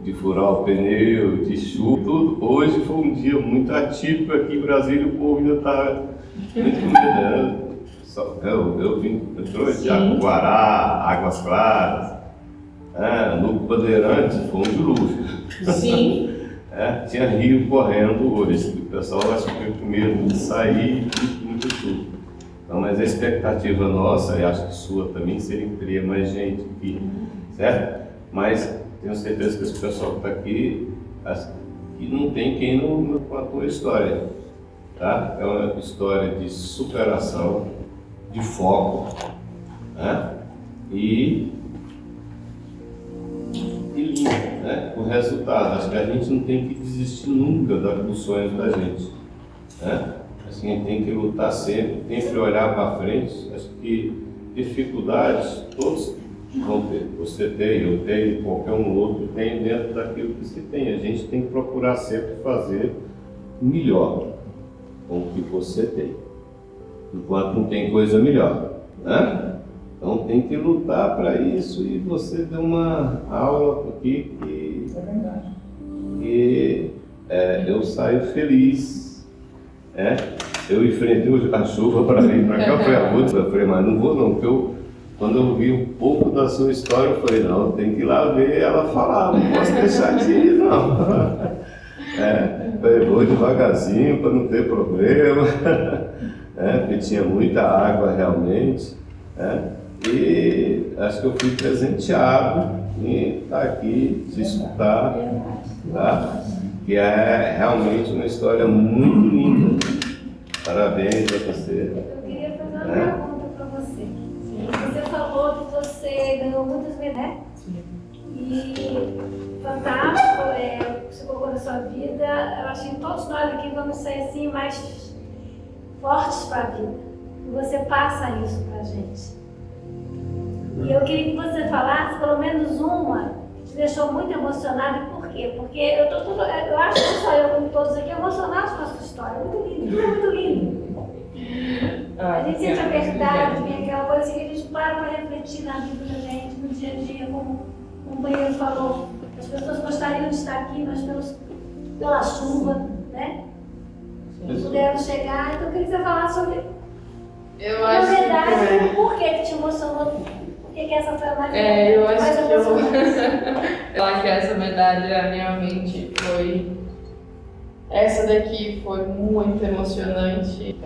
Speaker 1: de furar o pneu, de chuva, tudo, hoje foi um dia muito atípico aqui em Brasília, o povo ainda está muito com medo. Eu vim de Acuará, Águas Claras, no Bandeirantes, foi um dilúvio.
Speaker 4: Sim.
Speaker 1: Tinha rio correndo hoje, o pessoal acho que foi com medo de sair e muito tudo. Então, mas a expectativa nossa, e acho que sua também, seria que teria mais gente aqui, certo? Mas tenho certeza que esse pessoal que está aqui, que não tem quem não contou a história, tá? É uma história de superação, de foco, né? E linda, né? O resultado. Acho que a gente não tem que desistir nunca dos sonhos da gente, né? Assim, a gente tem que lutar sempre olhar para frente. Acho que dificuldades todos vão ter. Você tem, eu tenho, qualquer um outro tem dentro daquilo que se tem. A gente tem que procurar sempre fazer melhor com o que você tem, enquanto não tem coisa melhor, né? Então tem que lutar para isso, e você deu uma aula aqui que eu saio feliz, né? Eu enfrentei a chuva para vir para cá, eu falei, mas não vou não, porque quando eu vi um pouco da sua história, eu falei, não, tem que ir lá ver ela falar, não posso deixar de ir não. Eu vou devagarzinho para não ter problema, porque tinha muita água realmente, e acho que eu fui presenteado em estar aqui, te escutar, tá? Que é realmente uma história muito linda. Parabéns a você.
Speaker 7: Eu queria fazer uma pergunta para você. Você falou que você ganhou muitas medalhas, e fantástico, você colocou na sua vida. Eu acho que todos nós aqui vamos sair assim mais fortes para a vida. E você passa isso para a gente. E eu queria que você falasse pelo menos uma que te deixou muito emocionada. E por quê? Porque eu acho que só eu, como todos aqui, emocionados com a sua história. Muito lindo, tudo é muito lindo. A gente sente a verdade, vem aquela coisa assim que a gente para refletir na vida da gente, no dia a dia, como o companheiro falou. As pessoas gostariam de estar aqui, mas pela chuva, né? Não puderam chegar. Então eu queria que você falasse sobre, na verdade, o porquê que te emocionou. Por que essa foi a mais
Speaker 4: eu acho
Speaker 7: mais
Speaker 4: que
Speaker 7: emocionante?
Speaker 4: eu acho que essa medalha realmente foi. Essa daqui foi muito emocionante.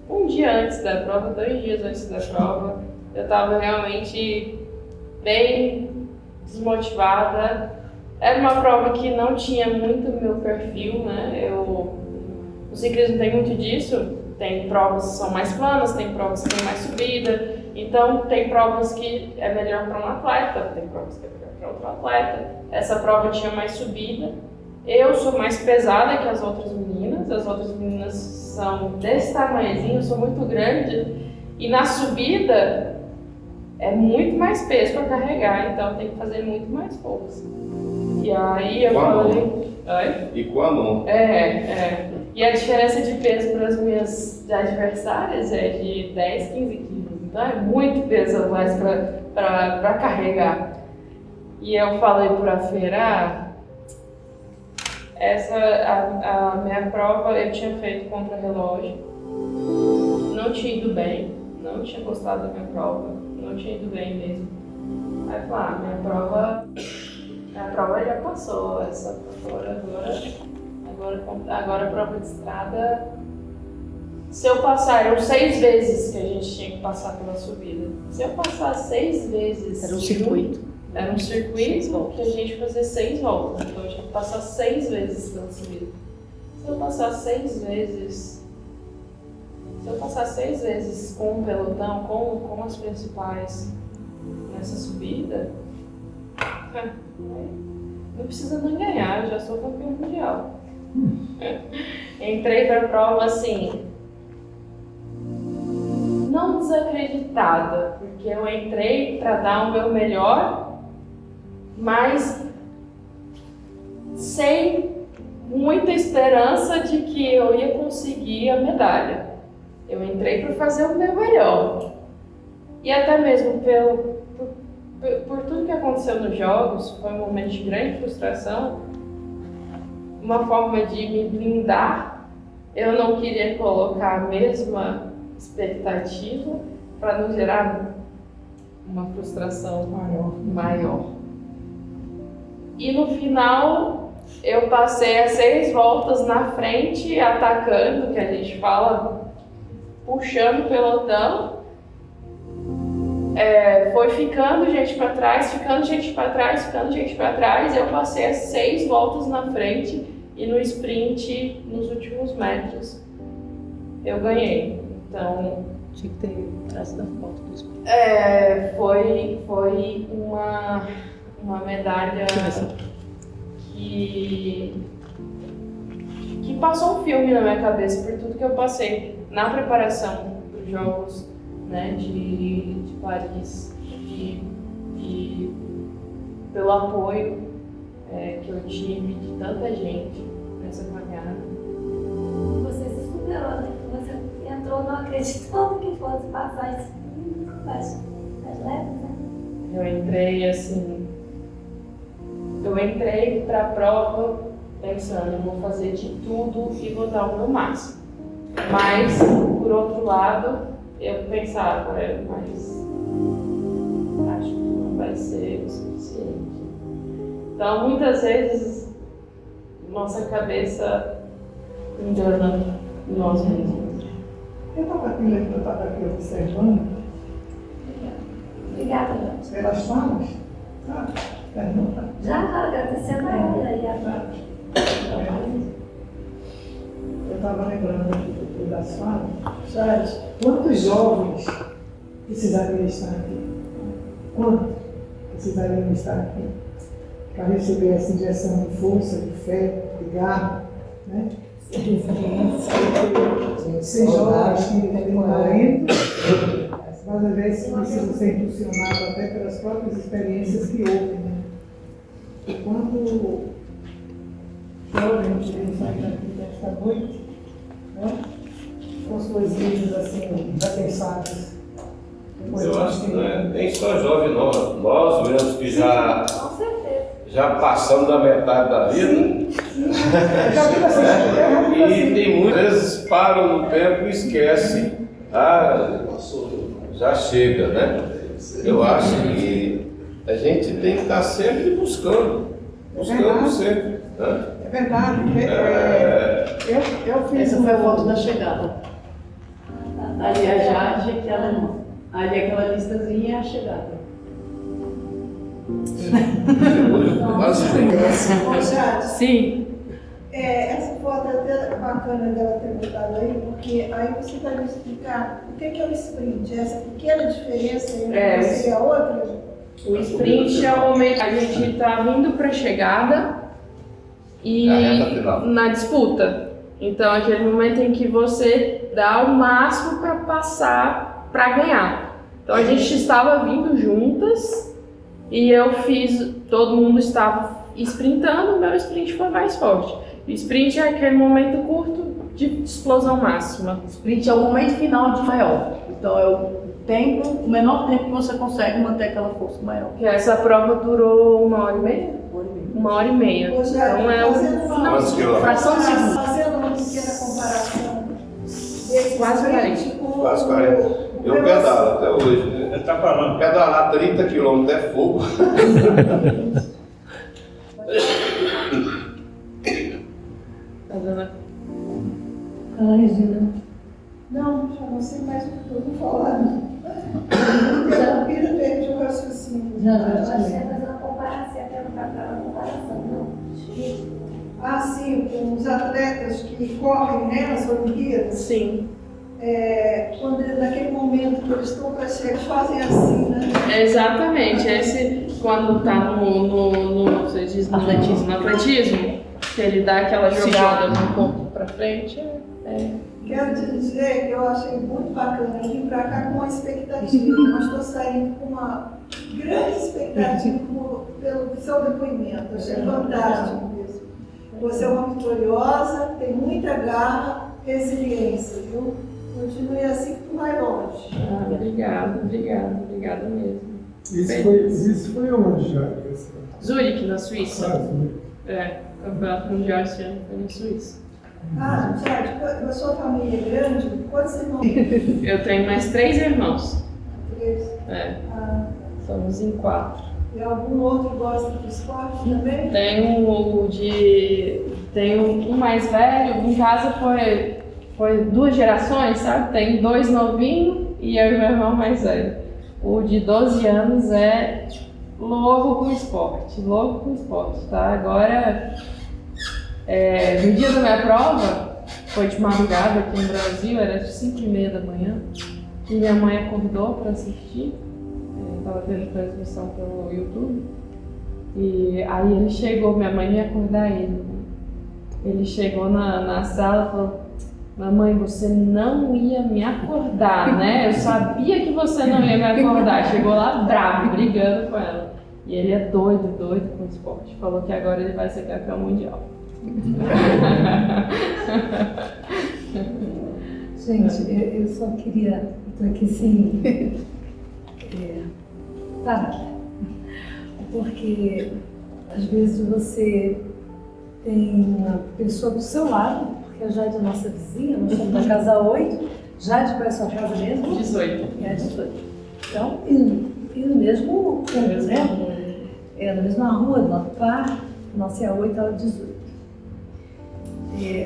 Speaker 4: Um dia antes da prova, 2 dias antes da prova, eu estava realmente bem desmotivada. Era uma prova que não tinha muito meu perfil, né? O ciclismo tem muito disso. Tem provas que são mais planas, tem provas que tem mais subida. Então, tem provas que é melhor para um atleta, tem provas que é melhor para outro atleta. Essa prova tinha mais subida. Eu sou mais pesada que as outras meninas são desse tamanhozinho, eu sou muito grande. E na subida é muito mais peso para carregar, então tem que fazer muito mais força. E aí eu falei...
Speaker 1: E com a mão.
Speaker 4: E a diferença de peso para as minhas adversárias é de 10, 15 quilos. Então é muito peso a mais para carregar. E eu falei para a Feira, a minha prova eu tinha feito contra-relógio, não tinha ido bem, não tinha gostado da minha prova, não tinha ido bem mesmo. Aí eu falei, minha prova já passou, agora a prova de estrada, se eu passar, eram 6 vezes que a gente tinha que passar pela subida. Se eu passar 6 vezes...
Speaker 5: Era um circuito.
Speaker 4: Era um circuito que a gente fazia 6 voltas, então eu tinha que passar 6 vezes pela subida. Se eu passar 6 vezes com o pelotão, com as principais nessa subida, não precisa nem ganhar, eu já sou campeão mundial. Entrei para a prova assim, não desacreditada, porque eu entrei para dar o meu melhor, mas sem muita esperança de que eu ia conseguir a medalha. Eu entrei para fazer o meu melhor. E até mesmo por tudo que aconteceu nos jogos, foi um momento de grande frustração, uma forma de me blindar. Eu não queria colocar a mesma expectativa para não gerar uma frustração maior. E no final, eu passei as 6 voltas na frente, atacando, que a gente fala, puxando o pelotão. Foi ficando gente para trás, eu passei as 6 voltas na frente e no sprint, nos últimos metros, eu ganhei. Então,
Speaker 5: tinha que ter traço da foto do sprint.
Speaker 4: Foi uma medalha que passou um filme na minha cabeça por tudo que eu passei na preparação dos jogos, né, de Paris e pelo apoio que eu tive de tanta gente nessa caminhada.
Speaker 7: Você se superou, né? Você entrou não acreditando que fosse passar isso das letras, né?
Speaker 4: Eu entrei para a prova pensando, eu vou fazer de tudo e vou dar o meu máximo. Mas, por outro lado, eu pensava, mas acho que não vai ser o suficiente. Então, muitas vezes, nossa cabeça engana nós mesmos.
Speaker 6: Eu estava aqui observando.
Speaker 7: Obrigada, Jorge.
Speaker 6: Pelas falas, sabe? Pergunta.
Speaker 7: Já agradecendo a ela e a
Speaker 6: Eu estava lembrando das falas. Jorge, quantos jovens precisariam estar aqui? Quantos precisariam estar aqui? Para receber essa injeção de força, de fé, de garra, né? experiência. Ser jovem, tem talento, mas às vezes precisa ser impulsionado até pelas próprias experiências que houve, né? Quando jovem, queremos sair daqui desta noite, né? Com suas vidas assim, já pensadas.
Speaker 1: Eu acho que não é nem só jovem, não. Nós mesmos que já
Speaker 7: Com certeza.
Speaker 1: passamos da metade da vida. E tem muitas vezes param no tempo e esquece. Já chega, né? Eu acho que a gente tem que estar sempre buscando sempre. Né?
Speaker 6: É verdade. Eu fiz
Speaker 5: Essa foi a foto da chegada. Ali a Jade, ali aquela listazinha é a chegada.
Speaker 3: Ô, Jade,
Speaker 5: Sim.
Speaker 3: essa foto é até bacana dela ter botado aí, porque aí você vai me explicar o que é o sprint, essa pequena diferença entre você e a outra?
Speaker 4: O sprint é o momento que a gente está vindo para a chegada e
Speaker 1: A reta final.
Speaker 4: na disputa. Então, é aquele momento em que você dá o máximo para passar, para ganhar. Então, a gente estava vindo juntas e todo mundo estava sprintando, o meu sprint foi mais forte. O sprint é aquele momento curto de explosão máxima.
Speaker 5: O sprint é o momento final de maior. Então é o menor tempo que você consegue manter aquela força maior.
Speaker 4: Que essa prova durou 1h30? 1h30.
Speaker 3: Ô, Jade,
Speaker 4: Então é
Speaker 1: Quantos quilômetros?
Speaker 5: Fração de segundo.
Speaker 3: Fazendo uma pequena comparação desse
Speaker 4: Quase
Speaker 3: sprint com
Speaker 1: Quase 40. Eu pedalo até hoje. Ele tá falando. Pedalar 30 km é fogo.
Speaker 4: Tá dando.
Speaker 3: Regina. Não, já não sei mais o que eu vou falar. Interrompida perdi o raciocínio.
Speaker 7: Eu acho que é fazer uma comparação, até uma comparação, não.
Speaker 3: Sim, com os atletas que correm, né, nas Olimpíadas.
Speaker 4: Sim.
Speaker 3: Quando naquele momento que eles estão para chegar, eles fazem assim, né?
Speaker 4: Exatamente. Esse, quando tá você diz no atletismo, que ele dá aquela jogada no corpo para frente,
Speaker 3: Quero te dizer que eu achei muito bacana vir para cá com uma expectativa, mas estou saindo com uma grande expectativa pelo seu depoimento. Achei fantástico mesmo. Você é uma vitoriosa, tem muita garra, resiliência, viu? Continue assim que tu vai longe.
Speaker 4: Obrigada mesmo.
Speaker 8: Isso foi onde já?
Speaker 4: Zurique, na Suíça.
Speaker 8: Ah,
Speaker 4: O campeonato mundial esse ano foi na Suíça.
Speaker 3: Jade, a sua família é grande? Quantos irmãos?
Speaker 4: Eu tenho mais 3 irmãos.
Speaker 3: 3.
Speaker 4: Somos em 4.
Speaker 3: E algum outro gosta do esporte também?
Speaker 4: Tenho um mais velho, em casa foi 2 gerações, sabe? Tem 2 novinhos e eu e meu irmão mais velho. O de 12 anos é louco com esporte, tá? Agora, no dia da minha prova, foi de madrugada aqui no Brasil, era de 5h30 da manhã, e minha mãe acordou para assistir, estava tendo transmissão pelo YouTube, e aí ele chegou, minha mãe ia acordar ele. Ele chegou na sala e falou: mamãe, você não ia me acordar, né? Eu sabia que você não ia me acordar. Chegou lá bravo, brigando com ela. E ele é doido com o esporte. Falou que agora ele vai ser campeão mundial.
Speaker 9: Gente, eu só queria, estou aqui sem parar, porque às vezes você tem uma pessoa do seu lado, porque a Jade é nossa vizinha, nós estamos na casa 8, Jade, qual é a sua casa mesmo?
Speaker 4: 18.
Speaker 9: É 18. Então, e no mesmo campo, né? Na mesma rua, do lado do parque, nossa é a 8, ela é 18.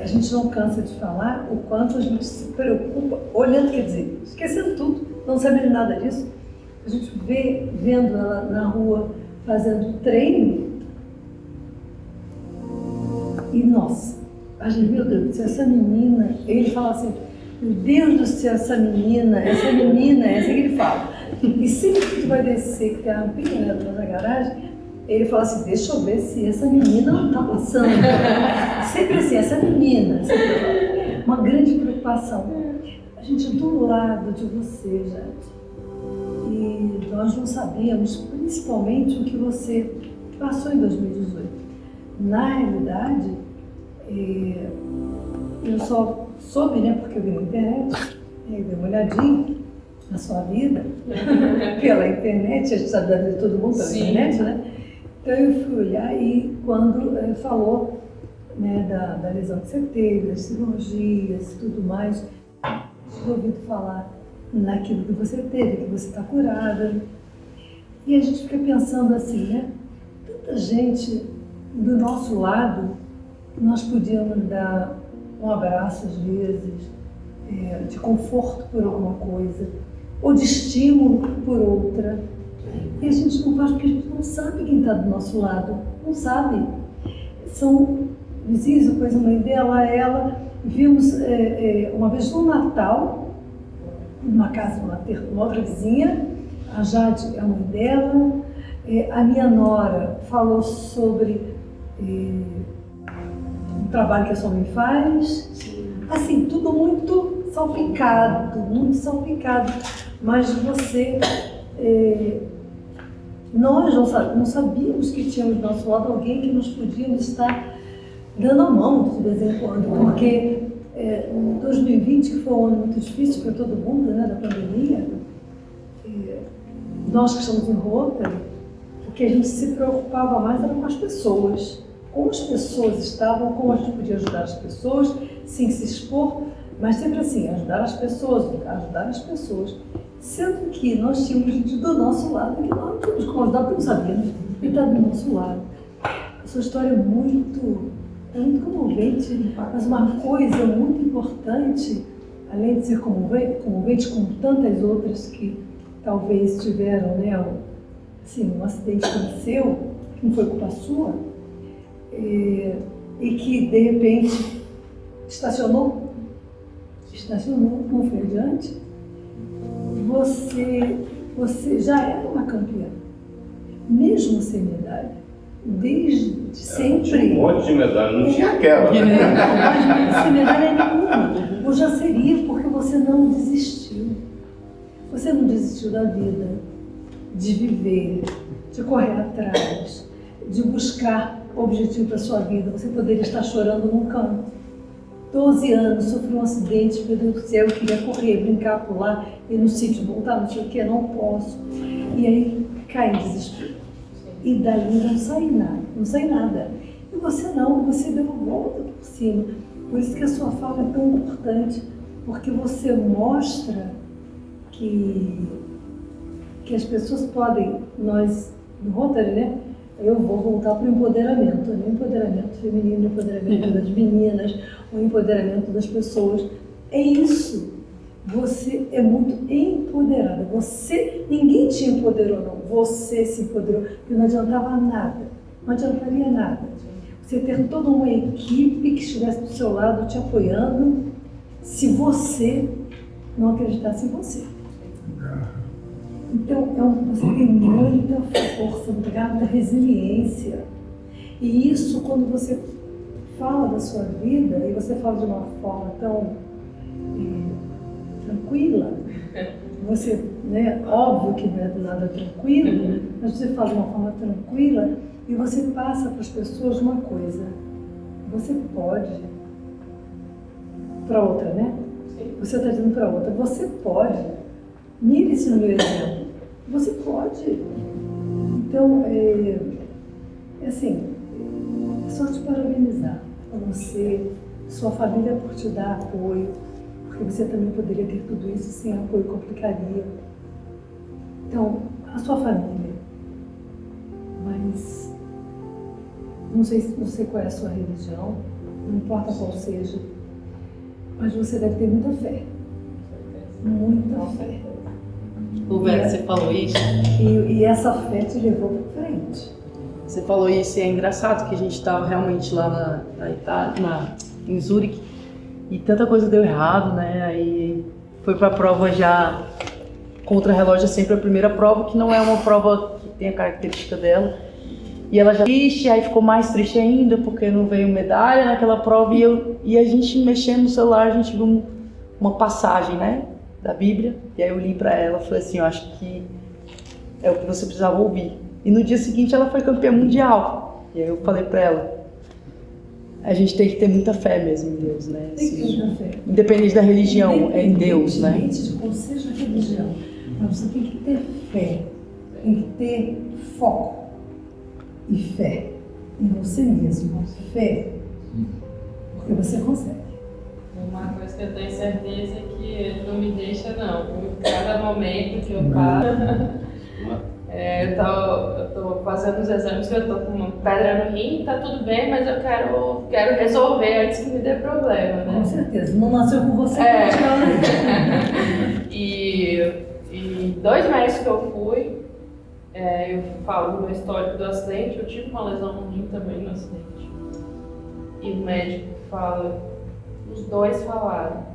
Speaker 9: A gente não cansa de falar o quanto a gente se preocupa, olhando, quer dizer, esquecendo tudo, não sabendo nada disso. A gente vendo ela na rua fazendo treino, e nossa, a gente, meu Deus do céu, essa menina, ele fala assim, meu Deus do céu, essa menina, essa que ele fala. E sempre que tu vai descer, que tem a rampinha, né, na garagem, ele fala assim, deixa eu ver se essa menina não tá passando. sempre assim, essa menina, sempre uma grande preocupação. A gente do lado de você, gente. E nós não sabíamos, principalmente, o que você passou em 2018. Na realidade, eu só soube, né, porque eu vi na internet, dei uma olhadinha na sua vida, pela internet, a gente sabe da vida de todo mundo pela internet, né? Então eu fui olhar e quando falou, né, da lesão que você teve, das cirurgias e tudo mais, tive ouvido falar naquilo que você teve, que você está curada. E a gente fica pensando assim, né? Tanta gente do nosso lado, nós podíamos dar um abraço às vezes, de conforto por alguma coisa, ou de estímulo por outra. E a gente não faz porque a gente não sabe quem está do nosso lado, não sabe. São vizinhos, eu conheço a mãe dela, ela, vimos uma vez no Natal, numa casa de uma outra vizinha, a Jade é a mãe dela, a minha nora falou sobre o trabalho que a sua mãe faz, assim, tudo muito salpicado, mas você, nós não sabíamos que tínhamos do nosso lado alguém que nos podíamos estar dando a mão de vez em quando, porque 2020, que foi um ano muito difícil para todo mundo, né, da pandemia, nós que estamos em Rotary, o que a gente se preocupava mais era com as pessoas. Como as pessoas estavam, como a gente podia ajudar as pessoas, sem se expor, mas sempre assim, ajudar as pessoas. Sendo que nós tínhamos gente do nosso lado, que nós não tínhamos como ajudar, porque não sabíamos, e está do nosso lado. A sua história é muito comovente, mas uma coisa muito importante, além de ser comovente como tantas outras que talvez tiveram, né, assim, um acidente como o seu, que não foi culpa sua, e que de repente estacionou, não foi adiante, você já era uma campeã, mesmo sem medalha, desde sempre.
Speaker 1: Tinha um monte de medalha, não tinha aquela.
Speaker 9: Mas sem medalha nenhuma, ou já seria, porque você não desistiu. Você não desistiu da vida, de viver, de correr atrás, de buscar o objetivo da sua vida. Você poderia estar chorando num canto. 12 anos, sofri um acidente, meu Deus do céu, eu queria correr, brincar, pular, ir no sítio, voltar, não sei o que, não posso. E aí cai em desespero. E dali não sai nada. E você não, você deu uma volta por cima. Por isso que a sua fala é tão importante, porque você mostra que as pessoas podem, nós, no Rotary, né? Eu vou voltar para o empoderamento, né? Empoderamento feminino, empoderamento das meninas, o empoderamento das pessoas. É isso. Você é muito empoderada. Ninguém te empoderou, não. Você se empoderou, porque não adiantava nada. Não adiantaria nada. Você ter toda uma equipe que estivesse do seu lado te apoiando, se você não acreditasse em você. Então, você tem muita força, muita resiliência. E isso, quando você fala da sua vida, e você fala de uma forma tão tranquila, você, né, óbvio que não é nada tranquilo, mas você fala de uma forma tranquila e você passa para as pessoas uma coisa. Você pode, para outra, né? Você está dizendo para outra, você pode. Mire-se no meu exemplo. Você pode. Então, assim, é só te parabenizar a você, sua família por te dar apoio, porque você também poderia ter tudo isso sem apoio, complicaria. Então, a sua família, mas não sei qual é a sua religião, não importa qual seja, mas você deve ter muita fé. Muita fé.
Speaker 5: O Vera, você falou isso?
Speaker 9: E essa fé te levou para frente.
Speaker 5: Você falou isso e é engraçado que a gente estava realmente lá na Itália, em Zurique, e tanta coisa deu errado, né? Aí foi para a prova já contra-relógio, é sempre a primeira prova, que não é uma prova que tem a característica dela. E ela já triste, aí ficou mais triste ainda porque não veio medalha naquela prova. E a gente mexendo no celular, a gente viu uma passagem, né, da Bíblia. E aí eu li pra ela, falei assim, eu acho que é o que você precisava ouvir. E no dia seguinte ela foi campeã mundial. E aí eu falei pra ela, a gente tem que ter muita fé mesmo em Deus, né?
Speaker 9: Tem que ter muita fé.
Speaker 5: Independente da religião, é em Deus, né?
Speaker 9: Independente de qual seja a religião, mas você tem que ter fé, tem que ter foco e fé em você mesmo. Fé, porque você consegue.
Speaker 4: Uma coisa que eu tenho certeza é que ele não me deixa, não. Cada momento que eu paro, eu tô fazendo os exames que eu tô com uma pedra no rim, tá tudo bem, mas eu quero resolver antes que me dê problema, né?
Speaker 9: Com certeza, não nasceu com você.
Speaker 4: E 2 médicos que eu fui, eu falo do meu histórico do acidente, eu tive uma lesão no rim também no acidente. E o médico fala, os 2 falaram,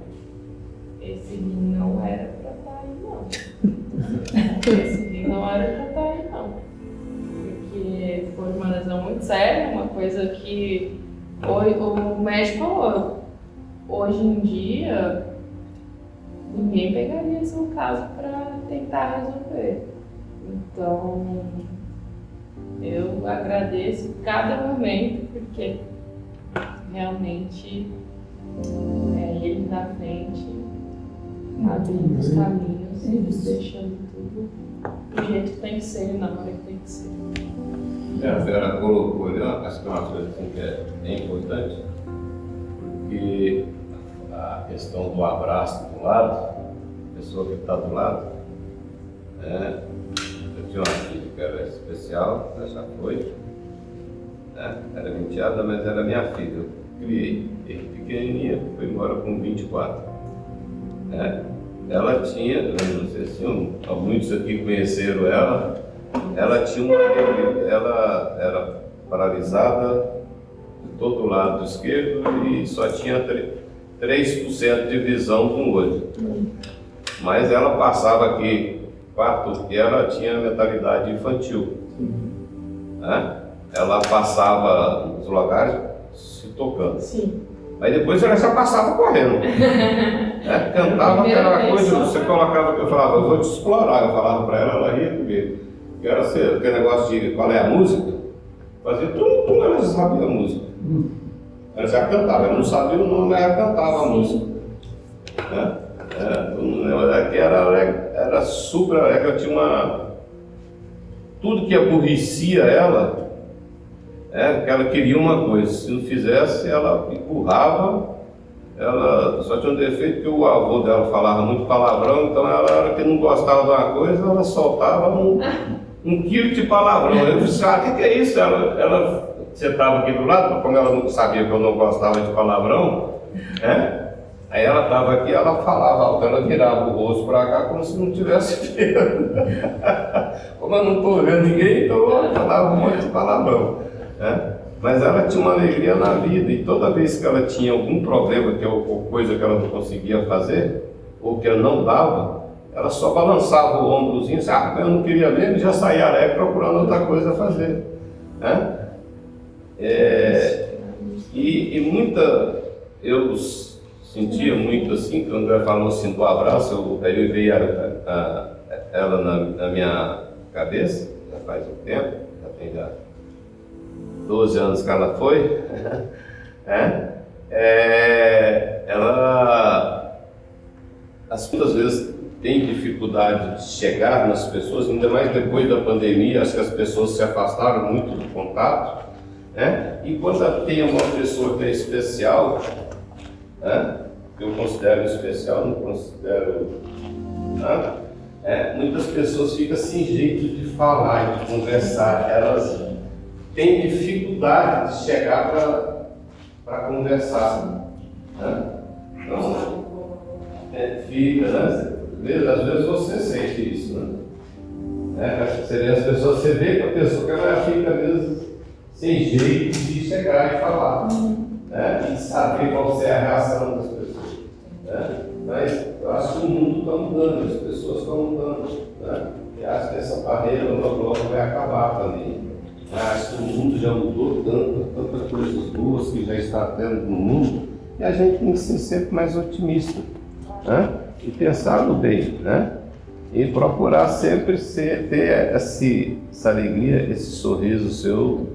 Speaker 4: esse rim não era pra estar aí não. Esse rim não era pra estar aí não. Porque foi uma lesão muito séria, uma coisa que o médico falou, hoje em dia ninguém pegaria seu caso para tentar resolver. Então, eu agradeço cada momento, porque realmente é ele na frente, abrindo os caminhos, deixando tudo do jeito que tem que ser, na hora que tem que ser.
Speaker 1: A Vera colocou ali, acho que é uma coisa assim que é importante, porque a questão do abraço do lado, a pessoa que está do lado, eu tinha uma filha que era especial, ela já foi, era menteada, mas era minha filha, eu criei, pequenininha, foi embora com 24. Ela tinha, não sei se muitos aqui conheceram ela tinha ela era paralisada de todo o lado esquerdo e só tinha 3% de visão de um olho. Mas ela passava aqui, e ela tinha mentalidade infantil. Ela passava nos lugares se tocando.
Speaker 4: Sim.
Speaker 1: Aí depois ela já passava correndo. Cantava aquela coisa, você colocava, eu falava, eu vou te explorar, eu falava pra ela ria comigo. Que era aquele negócio de qual é a música, fazia tudo, ela já sabia a música. Ela já cantava, ela não sabia o nome, mas ela cantava a música. Era super alegre, tinha tudo que aborrecia ela, que ela queria uma coisa, se não fizesse, ela empurrava. Ela só tinha um defeito que o avô dela falava muito palavrão, então ela, na hora que não gostava de uma coisa, ela soltava um quilo de palavrão. Eu disse, o que é isso? Ela sentava aqui do lado, como ela não sabia que eu não gostava de palavrão, aí ela estava aqui, ela falava alto, ela virava o rosto para cá como se não tivesse vendo. Como eu não estou vendo ninguém, então ela falava um monte de palavrão. Mas ela tinha uma alegria na vida, e toda vez que ela tinha algum problema, ou coisa que ela não conseguia fazer, ou que ela não dava, ela só balançava o ombrozinho, eu não queria mesmo, e já saía alegre procurando outra coisa a fazer. Eu sentia muito assim, quando ela falou assim do abraço, aí veio ela na minha cabeça, já faz um tempo, já tem 12 anos que ela foi, muitas vezes tem dificuldade de chegar nas pessoas, ainda mais depois da pandemia, acho que as pessoas se afastaram muito do contato, e quando tem uma pessoa que é especial, que eu considero especial, não considero, muitas pessoas ficam sem jeito de falar, de conversar, elas têm dificuldade de chegar para conversar. Então, fica, às vezes você sente isso, as pessoas, você vê que a pessoa que ela fica mesmo sem jeito de chegar e falar, e saber qual é a reação das pessoas. Mas eu acho que o mundo está mudando, as pessoas estão mudando, e acho que essa barreira logo vai acabar também. Acho que o pessoas que já está tendo no mundo, e a gente tem que ser sempre mais otimista, né? E pensar no bem, né? E procurar sempre ter essa alegria, esse sorriso seu,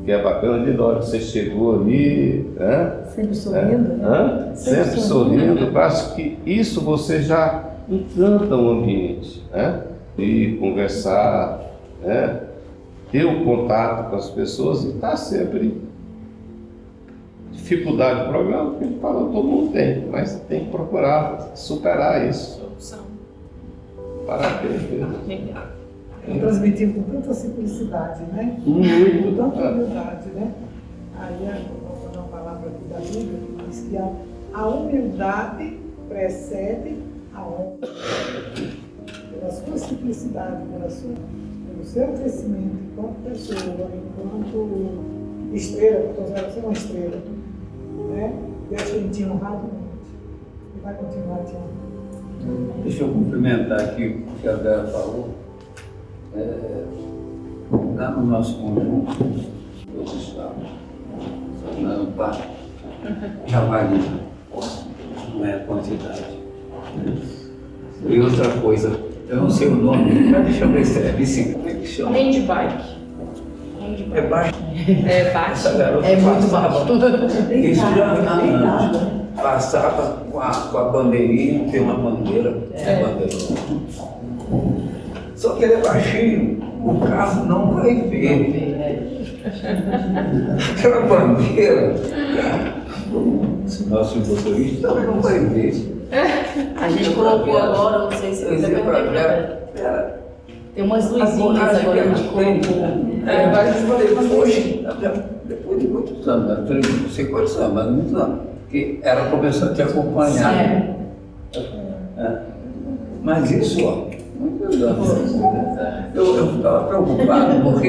Speaker 1: que é bacana de hora que você chegou ali, né?
Speaker 9: Sempre sorrindo,
Speaker 1: né? Sempre sorrindo. Eu acho que isso você já encanta o ambiente, né? E conversar, né? Ter o contato com as pessoas e estar sempre. Dificuldade, problema, que a gente falou, todo mundo tem, mas tem que procurar superar isso. Parabéns, mesmo.
Speaker 6: Transmitindo com tanta simplicidade, né?
Speaker 1: Muito.
Speaker 6: Com tanta humildade, né? Aí eu vou dar uma palavra aqui da Bíblia que diz que a humildade precede a honra. Pela sua simplicidade, pelo seu crescimento enquanto pessoa, enquanto estrela, porque você é uma estrela, né? Deus tem te honrado muito e vai continuar te honrando.
Speaker 2: Deixa eu cumprimentar aqui o que a Vera falou. Lá no nosso conjunto, todos estamos no parque, javali, não é a quantidade. E outra coisa, eu não sei o nome, mas deixa eu ver se é bicicleta, como é que chama?
Speaker 4: Handbike.
Speaker 2: É baixo.
Speaker 4: É baixo.
Speaker 2: Essa garota
Speaker 5: É muito
Speaker 2: passava,
Speaker 5: baixo.
Speaker 2: isso já passava com a bandeirinha, tem uma bandeira, bandeira. Só que ele é baixinho, o carro não vai ver. Aquela bandeira, se nosso motorista também não vai ver.
Speaker 5: A gente colocou agora, não sei se você perguntei pra ela. Tem umas luzinhas agora, a gente colocou.
Speaker 2: Agora eu falei, poxa, depois de muitos anos, eu falei, não sei quantos anos, mas muitos anos, que ela começou a te acompanhar. Mas isso, ó, muitos anos. Eu ficava preocupado, porque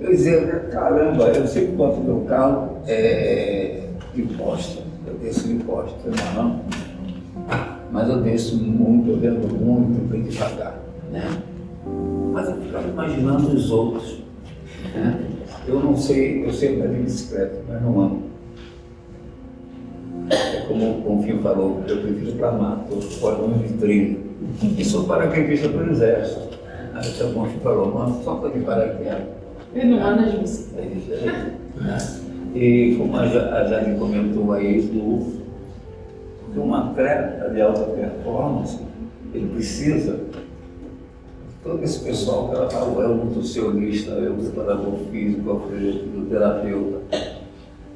Speaker 2: eu dizia, caramba, eu sempre boto meu carro de costa, eu desço de costa, não, mas eu desço muito, eu lembro muito, bem devagar, né? Mas eu ficava imaginando os outros, né? Eu não sei, eu sei andar de bicicleta, mas não amo. É como o Confio falou, eu prefiro para mato, eu fora de trilho. E sou paraquedista do exército. Aí o Confio falou, mano, só para de paraquedas.
Speaker 5: Ele não anda de bicicleta.
Speaker 2: E como a Jane comentou aí, que um atleta de alta performance, ele precisa, todo esse pessoal que ela falou, é o nutricionista, é o preparador físico, é o fisioterapeuta.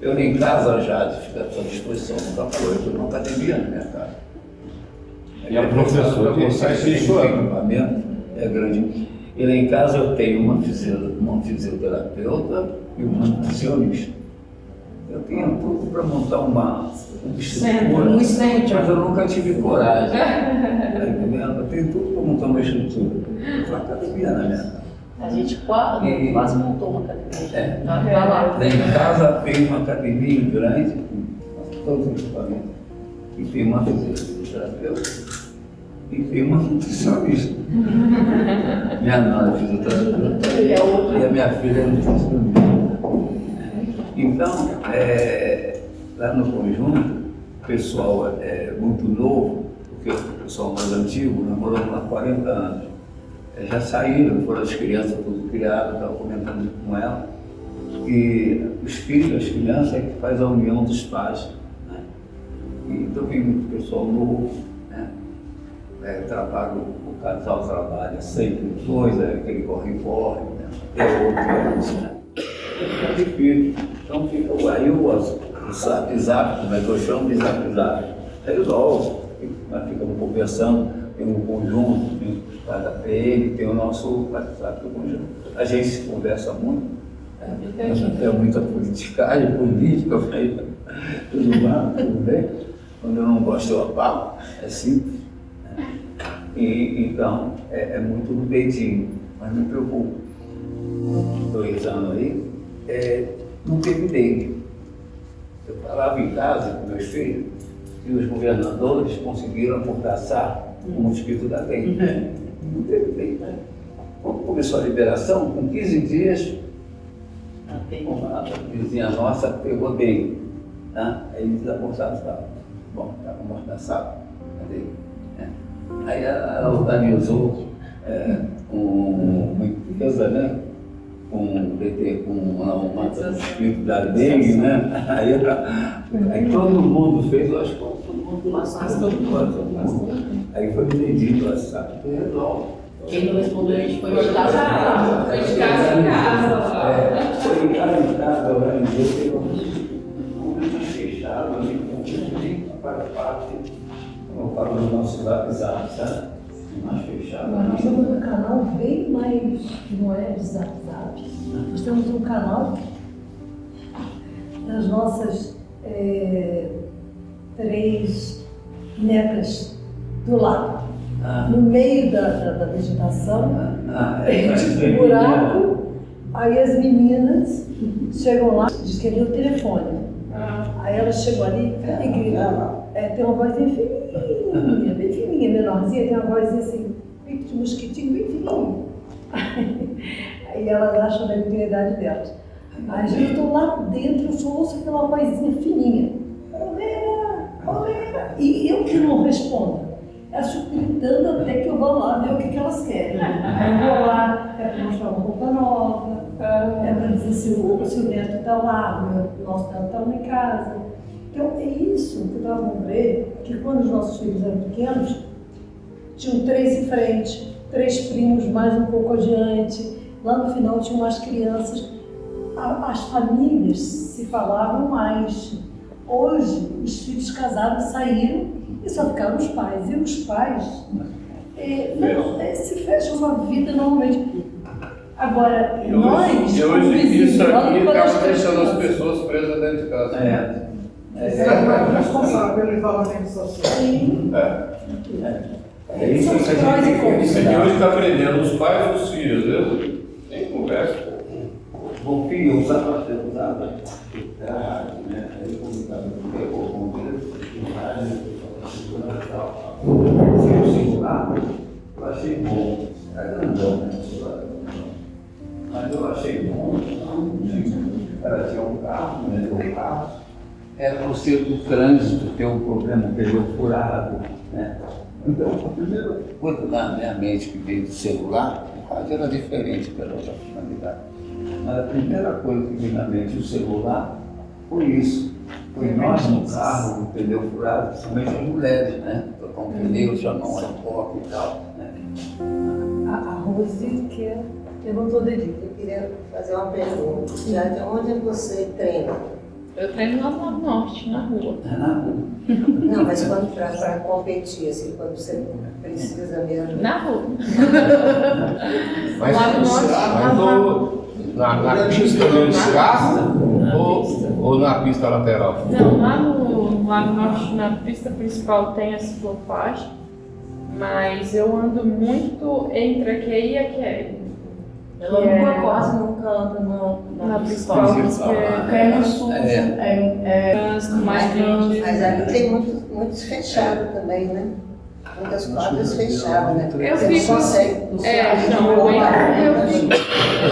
Speaker 2: Eu em casa já fico à sua disposição, nunca falou, eu estou numa academia na minha casa.
Speaker 1: E a professora,
Speaker 2: equipamento é grande. E lá em casa eu tenho uma fisioterapeuta e uma nutricionista. Eu tenho tudo para montar uma estrutura, mas eu nunca tive coragem. Tá entendendo? Eu tenho tudo para montar uma estrutura. Uma academia na minha casa.
Speaker 5: A gente quase montou uma academia. Tá lá.
Speaker 2: Lá em casa tem uma academia grande, com todos os equipamentos. E tem uma fisioterapeuta. E tem uma nutricionista. Minha nora é fisioterapeuta. E a minha filha é nutricionista. Então, lá no conjunto, o pessoal é muito novo, porque o pessoal mais antigo, nós moramos lá há 40 anos. Já saíram, foram as crianças tudo criadas, estava comentando com ela, que os filhos, as crianças, é que faz a união dos pais. Né? Então vem muito pessoal novo, né? O casal trabalha sempre coisa, aquele corre-corre, né? É outro, né? Fica difícil. Então fica aí o zap, como é que eu chamo de zap. Resolve, nós ficamos conversando, tem um conjunto, tem cada PM, tem o nosso WhatsApp do conjunto. A gente se conversa muito, nós não temos muita politicagem, política, tudo bem, tudo bem. Quando eu não gosto, eu apago, é simples. Né? E, então, é muito no peitinho, mas me preocupa. 2 anos aí, não teve dengue. Eu falava em casa com meus filhos e os governadores conseguiram amordaçar o mosquito da dengue. Não teve dengue. Quando começou a liberação, com 15 dias, Uma vizinha nossa pegou dengue, né? Aí eles amordaçaram. Bom, estava amordaçado. Aí ela organizou uma empresa, né? Com uma espírito da dengue, né? Aí todo mundo fez, eu acho que todo mundo lascou. Aí foi vendido, sabe?
Speaker 5: Quem não respondeu, a gente foi de casa em casa.
Speaker 4: Foi de casa em casa.
Speaker 2: Foi de casa em casa, organizou, pegou um mais fechado, ali, para parte, eu falo do nosso WhatsApp, sabe? Mais fechado.
Speaker 9: Nós temos um canal bem mais, que não é de Zap. Nós temos um canal das nossas 3 necas do lado. No meio da vegetação, tipo um buraco, aí as meninas chegam lá, diz que ali é o telefone. Aí elas chegam ali e gritam. Tem uma vozinha fininha, bem fininha, menorzinha, tem uma vozinha assim, pico de mosquitinho, bem fininho. Aí elas acham da intimidade delas. Aí eu estou lá dentro, eu só ouço aquela vozinha fininha. Olera! E eu que não respondo. Elas ficam gritando até que eu vou lá ver o que elas querem. Aí eu vou lá, é para mostrar uma roupa nova, é para dizer se o neto está lá, o nosso neto está lá em casa. Então é isso que eu estava falando para ele, que quando os nossos filhos eram pequenos, tinham 3 em frente, 3 primos mais um pouco adiante, lá no final tinham mais crianças. As famílias se falavam mais. Hoje, os filhos casados saíram e só ficaram os pais. E os pais se fecham uma vida normalmente. Agora, nós...
Speaker 1: E hoje isso aqui acaba deixando as pessoas presas dentro de casa.
Speaker 6: Você é responsável pelo isolamento social.
Speaker 9: Sim.
Speaker 2: Isso que a gente
Speaker 1: Isso aqui hoje está aprendendo os pais e os filhos, né? Nem conversa.
Speaker 2: O filho usava rádio, né? Aí comunicava com ele, o celular, eu achei bom. Era grandão, né? Mas eu achei bom. Ela tinha um carro, né? O carro era no centro do trânsito, tem um problema, pegou furado, né? Então, a primeira coisa na minha mente que veio do celular, o rádio era diferente pela outra finalidade. Mas a primeira coisa que veio na mente do celular foi isso. Foi nós no carro, o pneu furado, principalmente as mulheres, né? Tocar um pneu, chamar um reboque e tal, né?
Speaker 9: A Rose que levantou o dedinho.
Speaker 3: Eu queria fazer uma pergunta. Já de onde você treina?
Speaker 4: Eu treino lá no Norte, na rua.
Speaker 3: Não, mas quando para competir, assim, quando você precisa mesmo.
Speaker 4: Na rua.
Speaker 1: Mas
Speaker 4: Lá no Norte.
Speaker 1: na pista mesmo de casa ou na pista lateral?
Speaker 4: Não, lá no Norte, na pista principal tem a ciclofaixa, mas eu ando muito entre a QI e a QL.
Speaker 3: Ela nunca quase nunca anda
Speaker 4: Na principal, porque é no sul, trânsito mais gente.
Speaker 3: Mas ali tem muitos fechados também, né? Muitas quadras fechadas, né?
Speaker 4: Eu fico.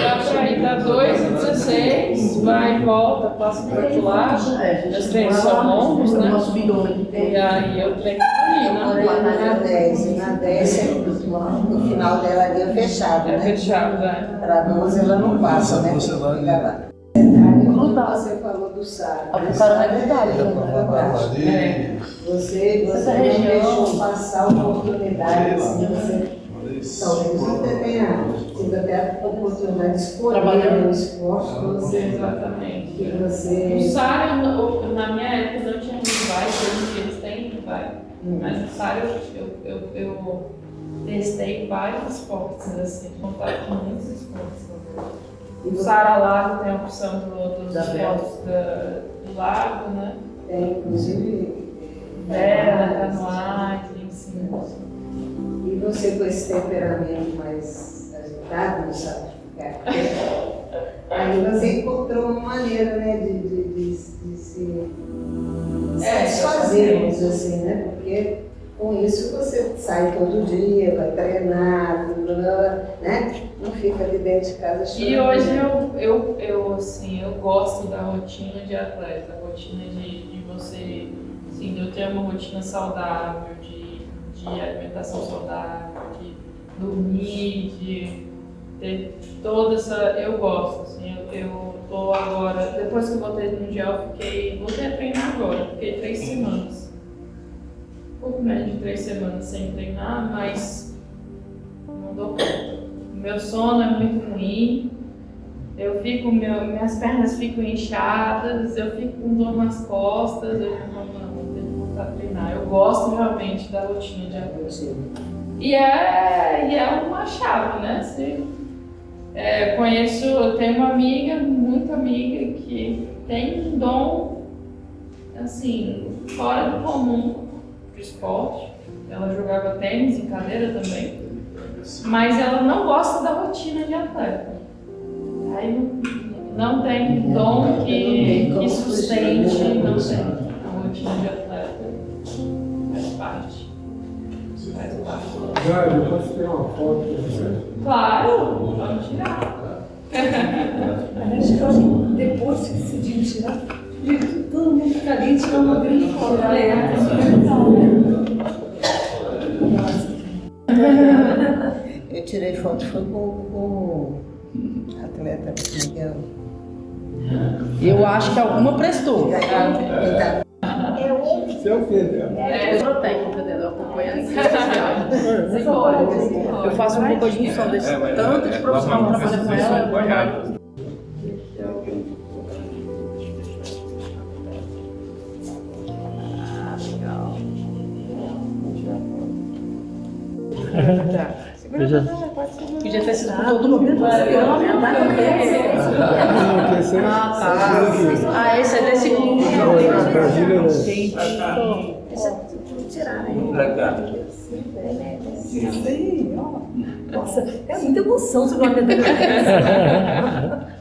Speaker 4: Dá pra ir da 2 a 16, vai e volta, passa pro outro lado. Os treinos são longos, né? E aí eu treino ali,
Speaker 3: Agora na 10. E na 10, no final dela ali é fechado, né?
Speaker 4: É fechado, é.
Speaker 3: Para 12 ela não passa, né?
Speaker 8: Você vai
Speaker 3: Fica lá. Você falou do Sara.
Speaker 5: O cara é verdade.
Speaker 3: Você não deixou passar a oportunidade, assim, talvez você tenha tido até a oportunidade de escolher no esporte que você...
Speaker 4: Exatamente.
Speaker 3: Que você...
Speaker 4: O SAR, na minha época, não tinha muito vai, hoje em dia eles têm vai. Mas o SAR eu testei vários esportes, assim, contato com muitos esportes. O SAR Lago tem a opção dos esportes do lago, né?
Speaker 3: Tem, inclusive...
Speaker 4: canoagem, sim.
Speaker 3: E você com esse temperamento mais agitado, não sabe ficar quieto, aí você encontrou uma maneira, né, de se satisfazer, vamos dizer assim, né? Porque Com isso você sai todo dia, vai treinar, né? Não fica ali dentro de casa chorando.
Speaker 4: E hoje eu gosto da rotina de atleta, a rotina de você, assim, de eu ter uma rotina saudável, de alimentação saudável, de dormir, de ter toda essa... Eu gosto, assim, eu tô agora, depois que eu voltei do Mundial, voltei a treinar agora, fiquei 3 semanas. Um pouco menos de 3 semanas sem treinar, mas não dou conta. Meu sono é muito ruim, minhas pernas ficam inchadas, eu fico com dor nas costas, eu não tenho que voltar a treinar. Eu gosto realmente da rotina de atleta. E é uma chave, né? Eu tenho uma amiga, muito amiga, que tem um dom, assim, fora do comum de esporte. Ela jogava tênis em cadeira também, mas ela não gosta da rotina de atleta. Aí não tem dom que sustente, não tem. A rotina de atleta faz parte.
Speaker 8: Jair, eu posso tirar uma foto com você?
Speaker 4: Claro, vamos tirar.
Speaker 9: Acho que assim, depois que decidiu tirar, todo mundo fica ali tirando uma grande foto.
Speaker 3: Eu tirei foto, foi com o atleta Miguel.
Speaker 5: Eu acho que alguma prestou.
Speaker 8: Você é o quê, Débora?
Speaker 5: É técnica dela, eu acompanho as redes sociais. Eu faço um pouco de função desse tanto de profissional que trabalha com ela. Podia ter sido com todo mundo. Ah, esse é desse grupo.
Speaker 9: Gente, tirar, né? Sim, ó. Nossa, é muita emoção sobre uma medalha dessa.